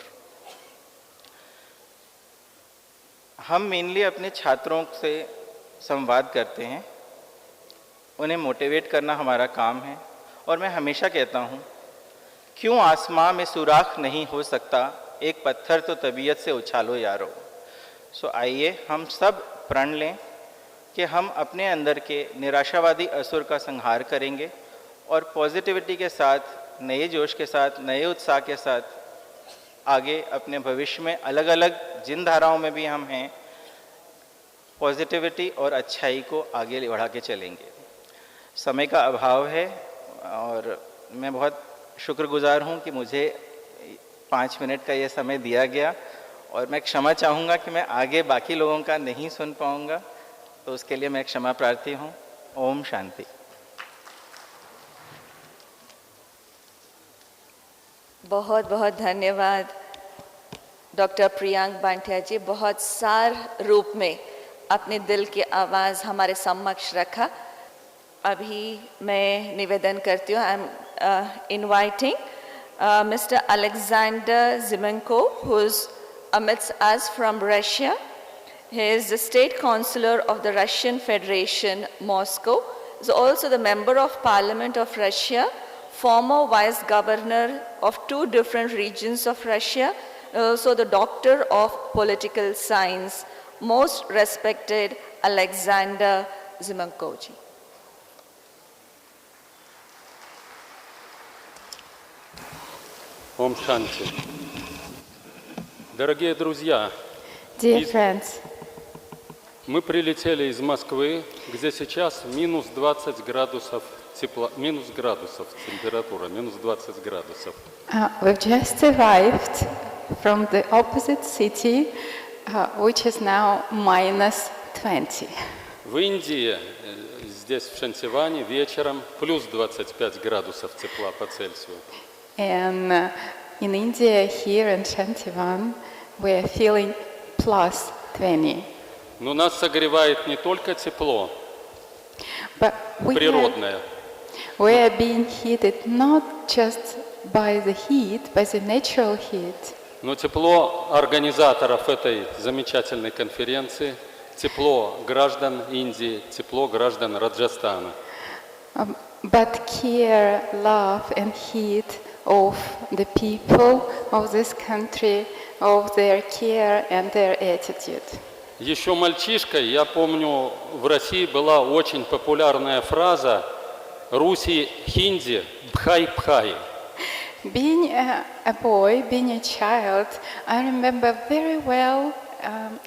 Speaker 5: हम मेनली अपने छात्रों से संवाद करते हैं, उन्हें मोटिवेट करना हमारा काम है। और मैं हमेशा कहता हूँ, क्यों आसमां में सुराख नहीं हो सकता, एक पत्थर तो तबीयत से उछालो यारो। सो आइए हम सब प्रण लें कि हम अपने अंदर के निराशावादी असुर का संहार करेंगे और पॉजिटिविटी के साथ, नए जोश के साथ, नए उत्साह के साथ आगे अपने भविष्य में अलग अलग जिन धाराओं में भी हम हैं, पॉजिटिविटी और अच्छाई को आगे बढ़ा के चलेंगे। समय का अभाव है और मैं बहुत शुक्रगुजार हूँ कि मुझे 5 मिनट का ये समय दिया गया, और मैं क्षमा चाहूँगा कि मैं आगे बाकी लोगों का नहीं सुन पाऊँगा, तो उसके लिए मैं क्षमा प्रार्थी हूँ। ओम शांति।
Speaker 1: बहुत बहुत धन्यवाद डॉक्टर प्रियांक बांटिया जी। बहुत सार रूप में अपने दिल की आवाज़ हमारे समक्ष रखा। अभी मैं निवेदन करती हूँ, I am inviting Mr. Alexander Zimenko, who's amidst us from Russia. He is the State Counselor of the Russian Federation, Moscow. He is also the Member of Parliament of Russia, former Vice Governor of 2 different regions of Russia, also the Doctor of Political Science. Most respected Alexander Zimenko ji.
Speaker 6: Om Shanti. Дорогие друзья,
Speaker 7: Dear friends,
Speaker 6: мы прилетели из Москвы, где сейчас минус 20 градусов тепла, минус градусов температура, минус 20 градусов.
Speaker 7: we've just arrived from the opposite city, which is now minus 20.
Speaker 6: В Индии, здесь в Шантиване, вечером плюс 25 градусов тепла по Цельсию.
Speaker 7: And in India, here in Shantivan, we are feeling plus 20.
Speaker 6: Но нас согревает не только тепло
Speaker 7: But
Speaker 6: природное,
Speaker 7: we are being heated not just by the heat, by the natural heat,
Speaker 6: но тепло организаторов этой замечательной конференции, тепло граждан Индии, тепло граждан Раджастана.
Speaker 7: but care, love, and heat of the people of this country, of their care and their attitude.
Speaker 6: Еще мальчишкой, я помню, в России была очень популярная фраза «Руси хинди, бхай-бхай».
Speaker 7: Being a boy, being a child, I remember very well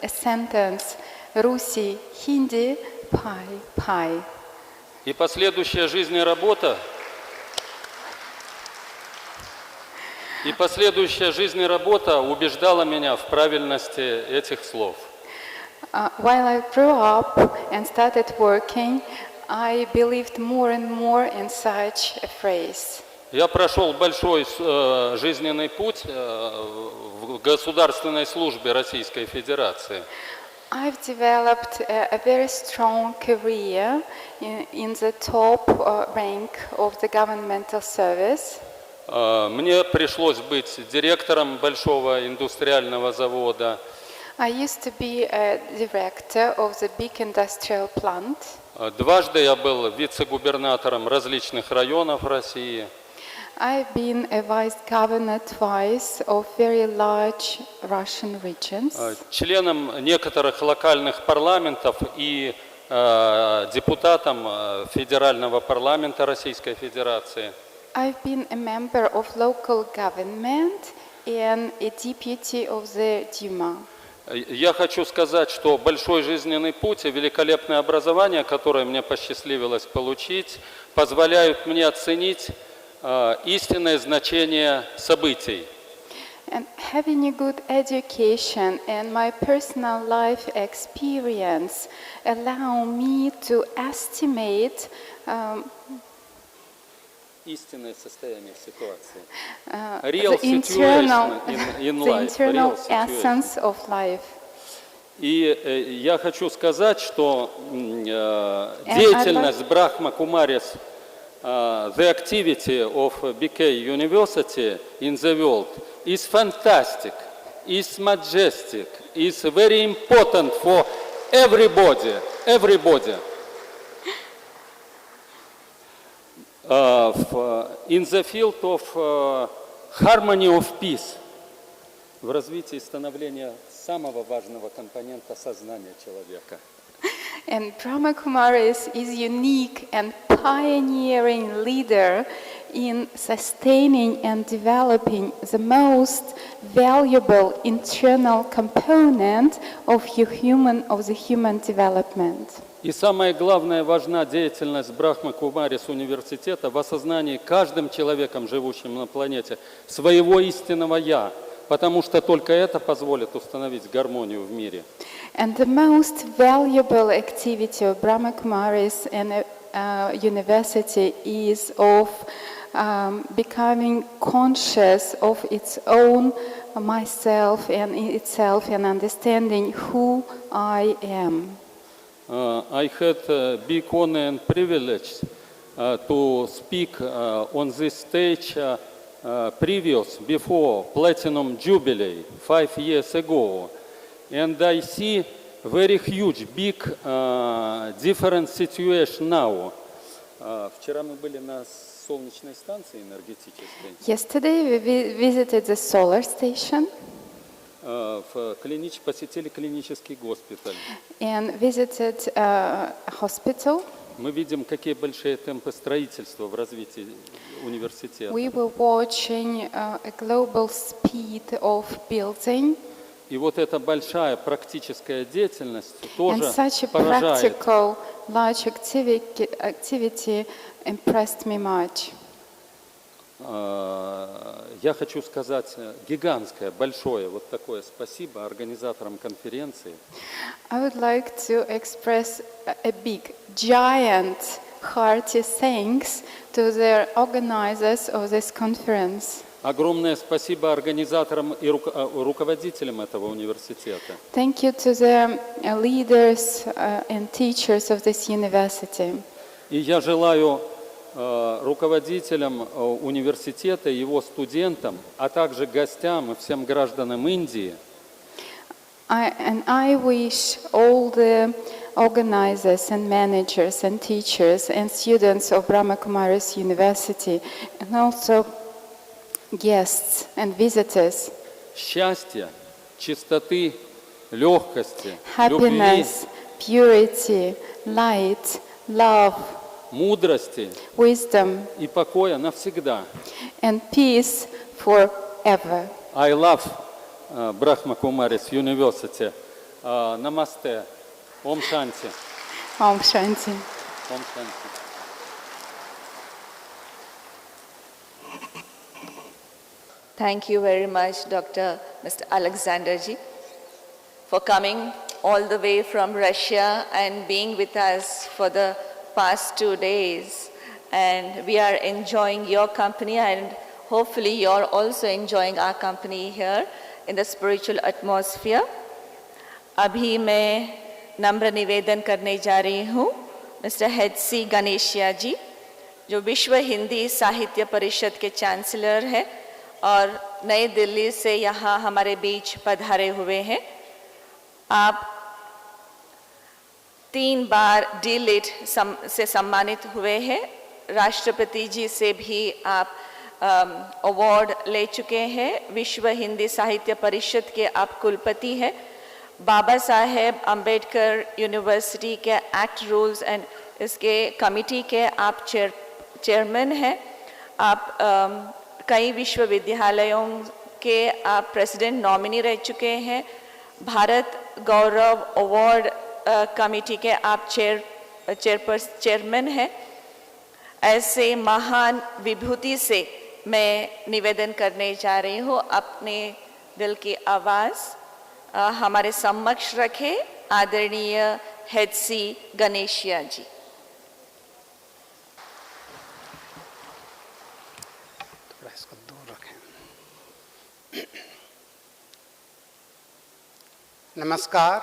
Speaker 7: a sentence, Rusi, Hindi, Pai, Pai.
Speaker 6: И последующая жизнь и работа убеждала меня в правильности этих слов.
Speaker 7: While I grew up and started working, I believed more and more in such a phrase.
Speaker 6: Я прошел большой жизненный путь в государственной службе Российской Федерации.
Speaker 7: I've developed a very strong career in the top rank of the governmental service.
Speaker 6: Мне пришлось быть директором большого индустриального завода.
Speaker 7: I used to be a director of the big industrial plant.
Speaker 6: Дважды я был вице-губернатором различных районов России.
Speaker 7: I've been a vice governor twice of very large Russian regions.
Speaker 6: Членом некоторых локальных парламентов и депутатом Федерального парламента Российской Федерации.
Speaker 7: I've been a member of local government and a deputy of the Duma.
Speaker 6: Я хочу сказать, что большой жизненный путь и великолепное образование, которое мне посчастливилось получить, позволяют мне оценить истинное значение событий.
Speaker 7: And having a good education and my personal life experience allow me to estimate
Speaker 6: Истинное состояние ситуации.
Speaker 7: the
Speaker 6: Real
Speaker 7: internal,
Speaker 6: situation in
Speaker 7: the
Speaker 6: life.
Speaker 7: internal
Speaker 6: Real situation.
Speaker 7: essence of life.
Speaker 6: И я хочу сказать, что деятельность Брахма Кумарис, the activity of BK University in the world is fantastic, is majestic, is very important for everybody. In the field of harmony of peace, в развитии становления самого важного компонента сознания человека.
Speaker 7: And Brahma Kumaris is unique and pioneering leader in sustaining and developing the most valuable internal component of the human development.
Speaker 6: И самое главное, важна деятельность Брахма Кумарис университета в осознании каждым человеком, живущим на планете, своего истинного «я», потому что только это позволит установить гармонию в мире.
Speaker 7: And the most valuable activity of Brahma Kumaris and university is of becoming conscious of its own myself and itself and understanding who I am.
Speaker 6: I had a big honor and privilege to speak on this stage before Platinum Jubilee 5 years ago. And I see very huge, big, different situation now. Вчера мы были на солнечной станции энергетической.
Speaker 7: Yesterday we visited the solar station
Speaker 6: Посетили клинический госпиталь.
Speaker 7: and visited a hospital.
Speaker 6: Мы видим, какие большие темпы строительства в развитии университета.
Speaker 7: We were watching a global speed of building.
Speaker 6: И вот эта большая практическая деятельность
Speaker 7: And
Speaker 6: тоже
Speaker 7: such a
Speaker 6: поражает.
Speaker 7: practical, large activity impressed me much.
Speaker 6: Я хочу сказать гигантское, большое вот такое спасибо организаторам конференции.
Speaker 7: I would like to express a big, giant, hearty thanks to the organizers of this conference.
Speaker 6: Огромное спасибо организаторам и руководителям этого университета.
Speaker 7: Thank you to the leaders and teachers of this university.
Speaker 6: И я желаю руководителям университета, его студентам, а также гостям и всем гражданам Индии
Speaker 7: I wish all the organizers and managers and teachers and students of Brahma Kumaris University and also guests and visitors
Speaker 6: счастья, чистоты, легкости, любви,
Speaker 7: happiness, purity, light, love,
Speaker 6: мудрости
Speaker 7: wisdom,
Speaker 6: и покоя навсегда.
Speaker 7: and peace forever.
Speaker 6: I love Brahma Kumaris University. Namaste. Om Shanti.
Speaker 7: Om Shanti.
Speaker 6: Om Shanti.
Speaker 1: Thank you very much, Dr. Mr. Alexander ji, for coming all the way from Russia and being with us for the past 2 days. And we are enjoying your company, and hopefully you're also enjoying our company here in the spiritual atmosphere. अभी मैं नम्र निवेदन करने जा रही हूँ mister एच.सी. Ganeshiya जी, जो विश्व हिंदी साहित्य परिषद के चांसलर हैं और नई दिल्ली से यहाँ हमारे बीच पधारे हुए हैं। आप 3 बार डी.लिट से सम्मानित हुए हैं। राष्ट्रपति जी से भी आप अवार्ड ले चुके हैं। विश्व हिंदी साहित्य परिषद के आप कुलपति हैं। बाबा साहेब अंबेडकर यूनिवर्सिटी के एक्ट रूल्स एंड इसके कमिटी के आप चेयरमैन हैं। आप कई विश्वविद्यालयों के आप प्रेसिडेंट नॉमिनी रह चुके हैं। भारत गौरव अवार्ड कमेटी के आप चेयरमैन हैं। ऐसे महान विभूति से मैं निवेदन करने जा रही हूँ, अपने दिल की आवाज़ हमारे समक्ष रखे आदरणीय हेडसी गणेशिया जी।
Speaker 8: थोड़ा इसको दूर रखें। नमस्कार,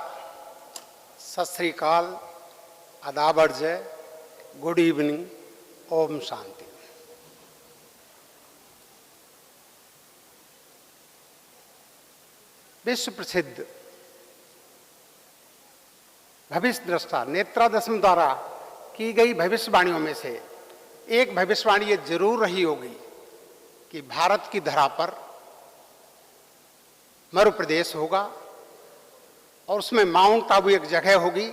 Speaker 8: सत श्री अकाल, आदाब अर्जय, गुड इवनिंग, ओम शांति। विश्व प्रसिद्ध भविष्य दृष्टा नेत्रादशम द्वारा की गई भविष्यवाणियों में से एक भविष्यवाणी ये जरूर रही होगी कि भारत की धरा पर मरु प्रदेश होगा और उसमें माउंट आबू एक जगह होगी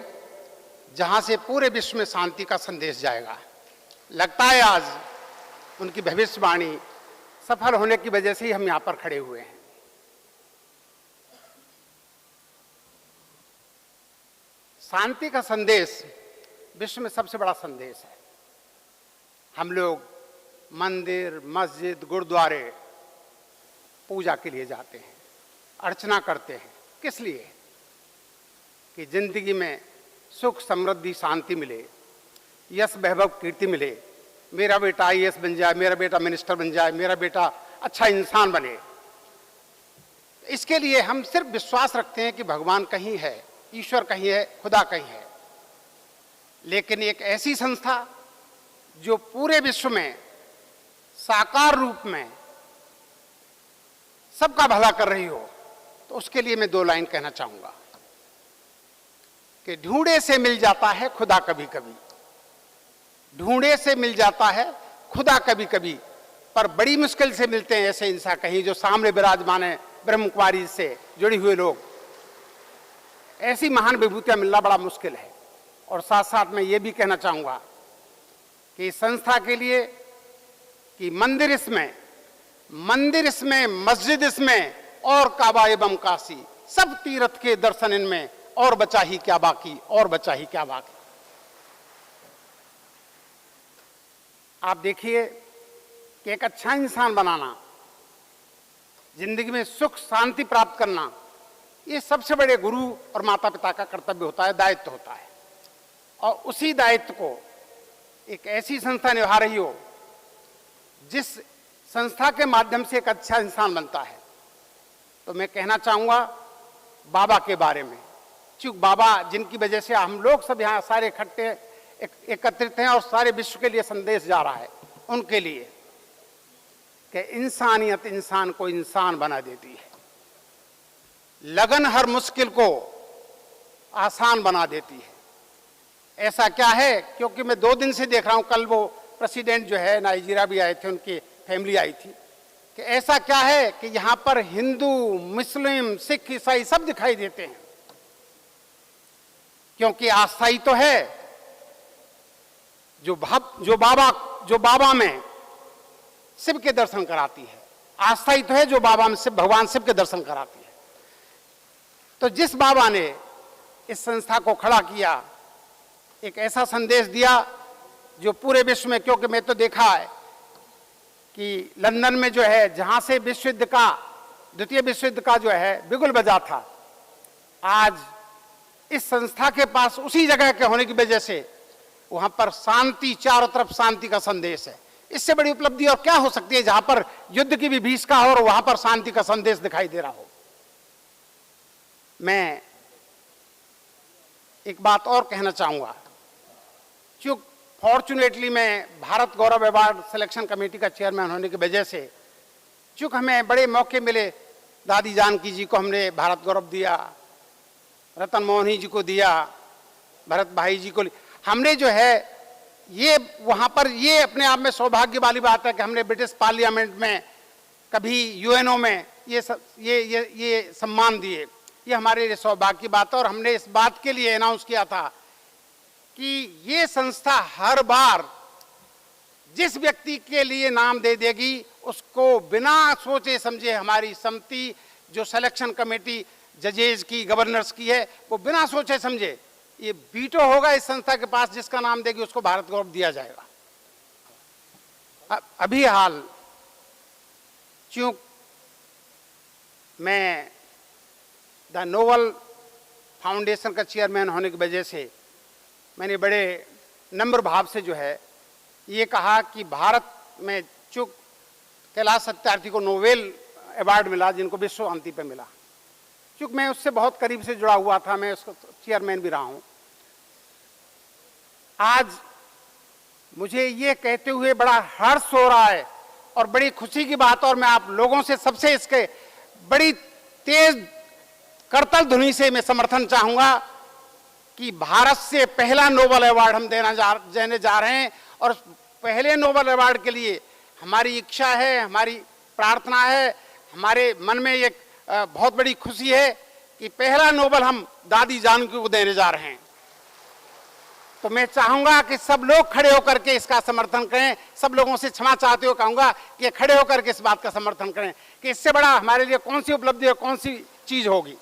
Speaker 8: जहां से पूरे विश्व में शांति का संदेश जाएगा। लगता है आज उनकी भविष्यवाणी सफल होने की वजह से ही हम यहां पर खड़े हुए हैं। शांति का संदेश विश्व में सबसे बड़ा संदेश है। हम लोग मंदिर, मस्जिद, गुरुद्वारे पूजा के लिए जाते हैं, अर्चना करते हैं। किस लिए? कि जिंदगी में सुख, समृद्धि, शांति मिले, यश, वैभव, कीर्ति मिले। मेरा बेटा IAS बन जाए, मेरा बेटा मिनिस्टर बन जाए, मेरा बेटा अच्छा इंसान बने। इसके लिए हम सिर्फ विश्वास रखते हैं कि भगवान कहीं है, ईश्वर कहीं है, खुदा कहीं है। लेकिन एक ऐसी संस्था जो पूरे विश्व में साकार रूप में सबका भला कर रही हो, तो उसके लिए मैं 2 लाइन कहना चाहूंगा कि ढूंढे से मिल जाता है खुदा कभी कभी, ढूंढे से मिल जाता है खुदा कभी कभी, पर बड़ी मुश्किल से मिलते हैं ऐसे इंसान कहीं जो सामने विराजमान है, ब्रह्म कुमारी से जुड़े हुए लोग। ऐसी महान विभूतियां मिलना बड़ा मुश्किल है। और साथ साथ मैं ये भी कहना चाहूंगा कि इस संस्था के लिए कि मंदिर इसमें, मस्जिद इसमें और काबा एवं काशी, सब तीर्थ के दर्शन इनमें, और बचा ही क्या बाकी, और बचा ही क्या बाकी। आप देखिए कि एक अच्छा इंसान बनाना, जिंदगी में सुख शांति प्राप्त करना, ये सबसे बड़े गुरु और माता पिता का कर्तव्य होता है, दायित्व होता है। और उसी दायित्व को एक ऐसी संस्था निभा रही हो जिस संस्था के माध्यम से एक अच्छा इंसान बनता है। तो मैं कहना चाहूंगा बाबा के बारे में, चूंकि बाबा जिनकी वजह से हम लोग सब यहाँ सारे इकट्ठे एकत्रित हैं और सारे विश्व के लिए संदेश जा रहा है, उनके लिए कि इंसानियत इंसान को इंसान बना देती है, लगन हर मुश्किल को आसान बना देती है। ऐसा क्या है? क्योंकि मैं 2 दिन से देख रहा हूं, कल वो प्रेसिडेंट जो है नाइजीरिया भी आए थे, उनकी फैमिली आई थी, कि ऐसा क्या है कि यहां पर हिंदू, मुस्लिम, सिख, ईसाई सब दिखाई देते हैं। क्योंकि आस्था ही तो है जो बाबा में शिव के दर्शन कराती है, आस्था ही तो है जो बाबा में शिव, भगवान शिव के दर्शन कराती है। तो जिस बाबा ने इस संस्था को खड़ा किया, एक ऐसा संदेश दिया जो पूरे विश्व में, क्योंकि मैं तो देखा है कि लंदन में जो है, जहां से विश्व युद्ध का, द्वितीय विश्व युद्ध का जो है बिगुल बजा था, आज इस संस्था के पास उसी जगह के होने की वजह से वहां पर शांति, चारों तरफ शांति का संदेश है। इससे बड़ी उपलब्धि और क्या हो सकती है, जहां पर युद्ध की विभीषिका हो और वहां पर शांति का संदेश दिखाई दे रहा हो। मैं एक बात और कहना चाहूंगा, क्योंकि फॉर्चुनेटली मैं भारत गौरव अवार्ड सिलेक्शन कमेटी का चेयरमैन होने की वजह से, चूंकि हमें बड़े मौके मिले, दादी जानकी जी को हमने भारत गौरव दिया, रतन मोहन जी को दिया, भरत भाई जी को, हमने जो है ये वहां पर, ये अपने आप में सौभाग्य वाली बात है कि हमने ब्रिटिश पार्लियामेंट में, कभी UNO में ये सम्मान दिए। ये हमारे लिए सौभाग्य की बात है। और हमने इस बात के लिए अनाउंस किया था कि ये संस्था हर बार जिस व्यक्ति के लिए नाम दे देगी, उसको बिना सोचे समझे हमारी समिति जो सिलेक्शन कमेटी जजेज की, गवर्नर्स की है, वो बिना सोचे समझे ये वीटो होगा इस संस्था के पास, जिसका नाम देगी उसको भारत गौरव दिया जाएगा। अभी हाल चूँकि मैं द नोबल फाउंडेशन का चेयरमैन होने की वजह से मैंने बड़े नम्र भाव से जो है ये कहा कि भारत में चूँकि कैलाश सत्यार्थी को नोबेल अवार्ड मिला, जिनको विश्व शांति पे मिला, क्योंकि मैं उससे बहुत करीब से जुड़ा हुआ था, मैं उसका चेयरमैन भी रहा हूं। आज मुझे ये कहते हुए बड़ा हर्ष हो रहा है और बड़ी खुशी की बात, और मैं आप लोगों से सबसे इसके बड़ी तेज करतल ध्वनि से मैं समर्थन चाहूंगा कि भारत से पहला नोबेल अवार्ड हम देने जा रहे हैं। और पहले नोबेल अवार्ड के लिए हमारी इच्छा है, हमारी प्रार्थना है, हमारे मन में एक बहुत बड़ी खुशी है कि पहला नोबेल हम दादी जानकी को देने जा रहे हैं। तो मैं चाहूंगा कि सब लोग खड़े होकर के इसका समर्थन करें। सब लोगों से क्षमा चाहते हुए कहूंगा कि खड़े होकर के इस बात का समर्थन करें कि इससे बड़ा हमारे लिए कौन सी उपलब्धि है, कौन सी चीज होगी।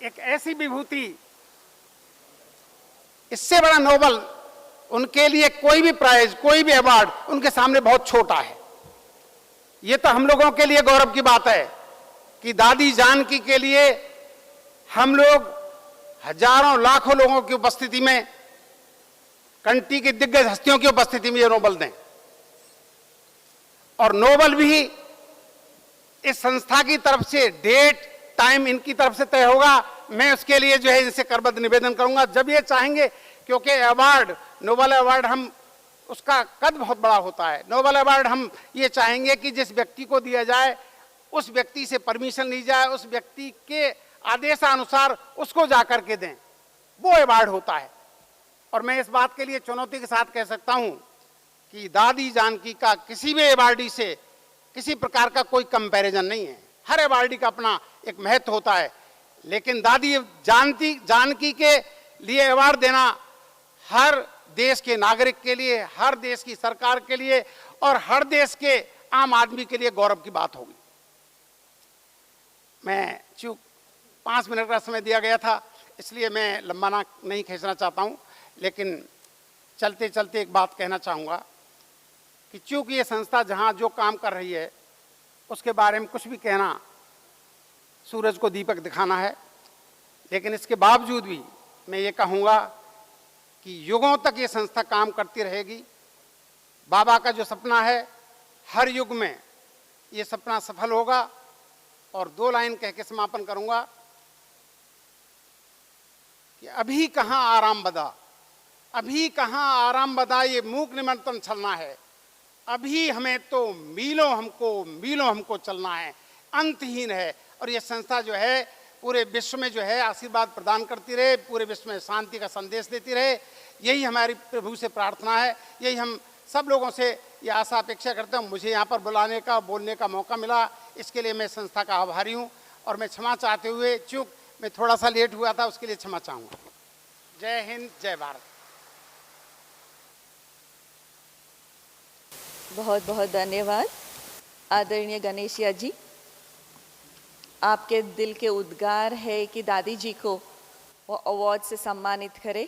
Speaker 8: एक ऐसी विभूति, इससे बड़ा नोबेल उनके लिए कोई भी प्राइज, कोई भी अवार्ड उनके सामने बहुत छोटा है। ये तो हम लोगों के लिए गौरव की बात है कि दादी जानकी के लिए हम लोग हजारों लाखों लोगों की उपस्थिति में, कंट्री की दिग्गज हस्तियों की उपस्थिति में ये नोबेल दें। और नोबेल भी इस संस्था की तरफ से डेट टाइम इनकी तरफ से तय होगा। मैं उसके लिए जो है इनसे करबद्ध निवेदन करूंगा जब ये चाहेंगे, क्योंकि अवार्ड, नोबेल अवार्ड हम, उसका कद बहुत बड़ा होता है। नोबेल अवार्ड हम ये चाहेंगे कि जिस व्यक्ति को दिया जाए उस व्यक्ति से परमिशन ली जाए, उस व्यक्ति के आदेशानुसार उसको जाकर के दें, वो अवार्ड होता है। और मैं इस बात के लिए चुनौती के साथ कह सकता हूं कि दादी जानकी का किसी भी अवार्डी से किसी प्रकार का कोई कंपैरिजन नहीं है। हर अवार्डी का अपना एक महत्व होता है, लेकिन दादी जानकी के लिए अवार्ड देना हर देश के नागरिक के लिए, हर देश की सरकार के लिए और हर देश के आम आदमी के लिए गौरव की बात होगी। मैं चूंकि 5 मिनट का समय दिया गया था, इसलिए मैं लंबाना नहीं खींचना चाहता हूं, लेकिन चलते चलते एक बात कहना चाहूँगा कि चूंकि ये संस्था जहाँ जो काम कर रही है उसके बारे में कुछ भी कहना सूरज को दीपक दिखाना है, लेकिन इसके बावजूद भी मैं ये कहूँगा कि युगों तक ये संस्था काम करती रहेगी। बाबा का जो सपना है हर युग में ये सपना सफल होगा। और 2 लाइन कह के समापन करूँगा कि अभी कहाँ आराम बदा, अभी कहाँ आराम बदा, ये मूक निमंत्रण चलना है। अभी हमें तो मीलों हमको चलना है, अंतहीन है। और ये संस्था जो है पूरे विश्व में जो है आशीर्वाद प्रदान करती रहे, पूरे विश्व में शांति का संदेश देती रहे, यही हमारी प्रभु से प्रार्थना है। यही हम सब लोगों से ये आशा अपेक्षा करते हैं। मुझे यहाँ पर बुलाने का, बोलने का मौका मिला, इसके लिए मैं संस्था का आभारी हूँ। और मैं क्षमा चाहते हुए, चूँकि मैं थोड़ा सा लेट हुआ था, उसके लिए क्षमा चाहूँगा। जय हिंद, जय भारत।
Speaker 1: बहुत बहुत धन्यवाद आदरणीय गणेशिया जी। आपके दिल के उद्गार है कि दादी जी को वो अवार्ड से सम्मानित करें।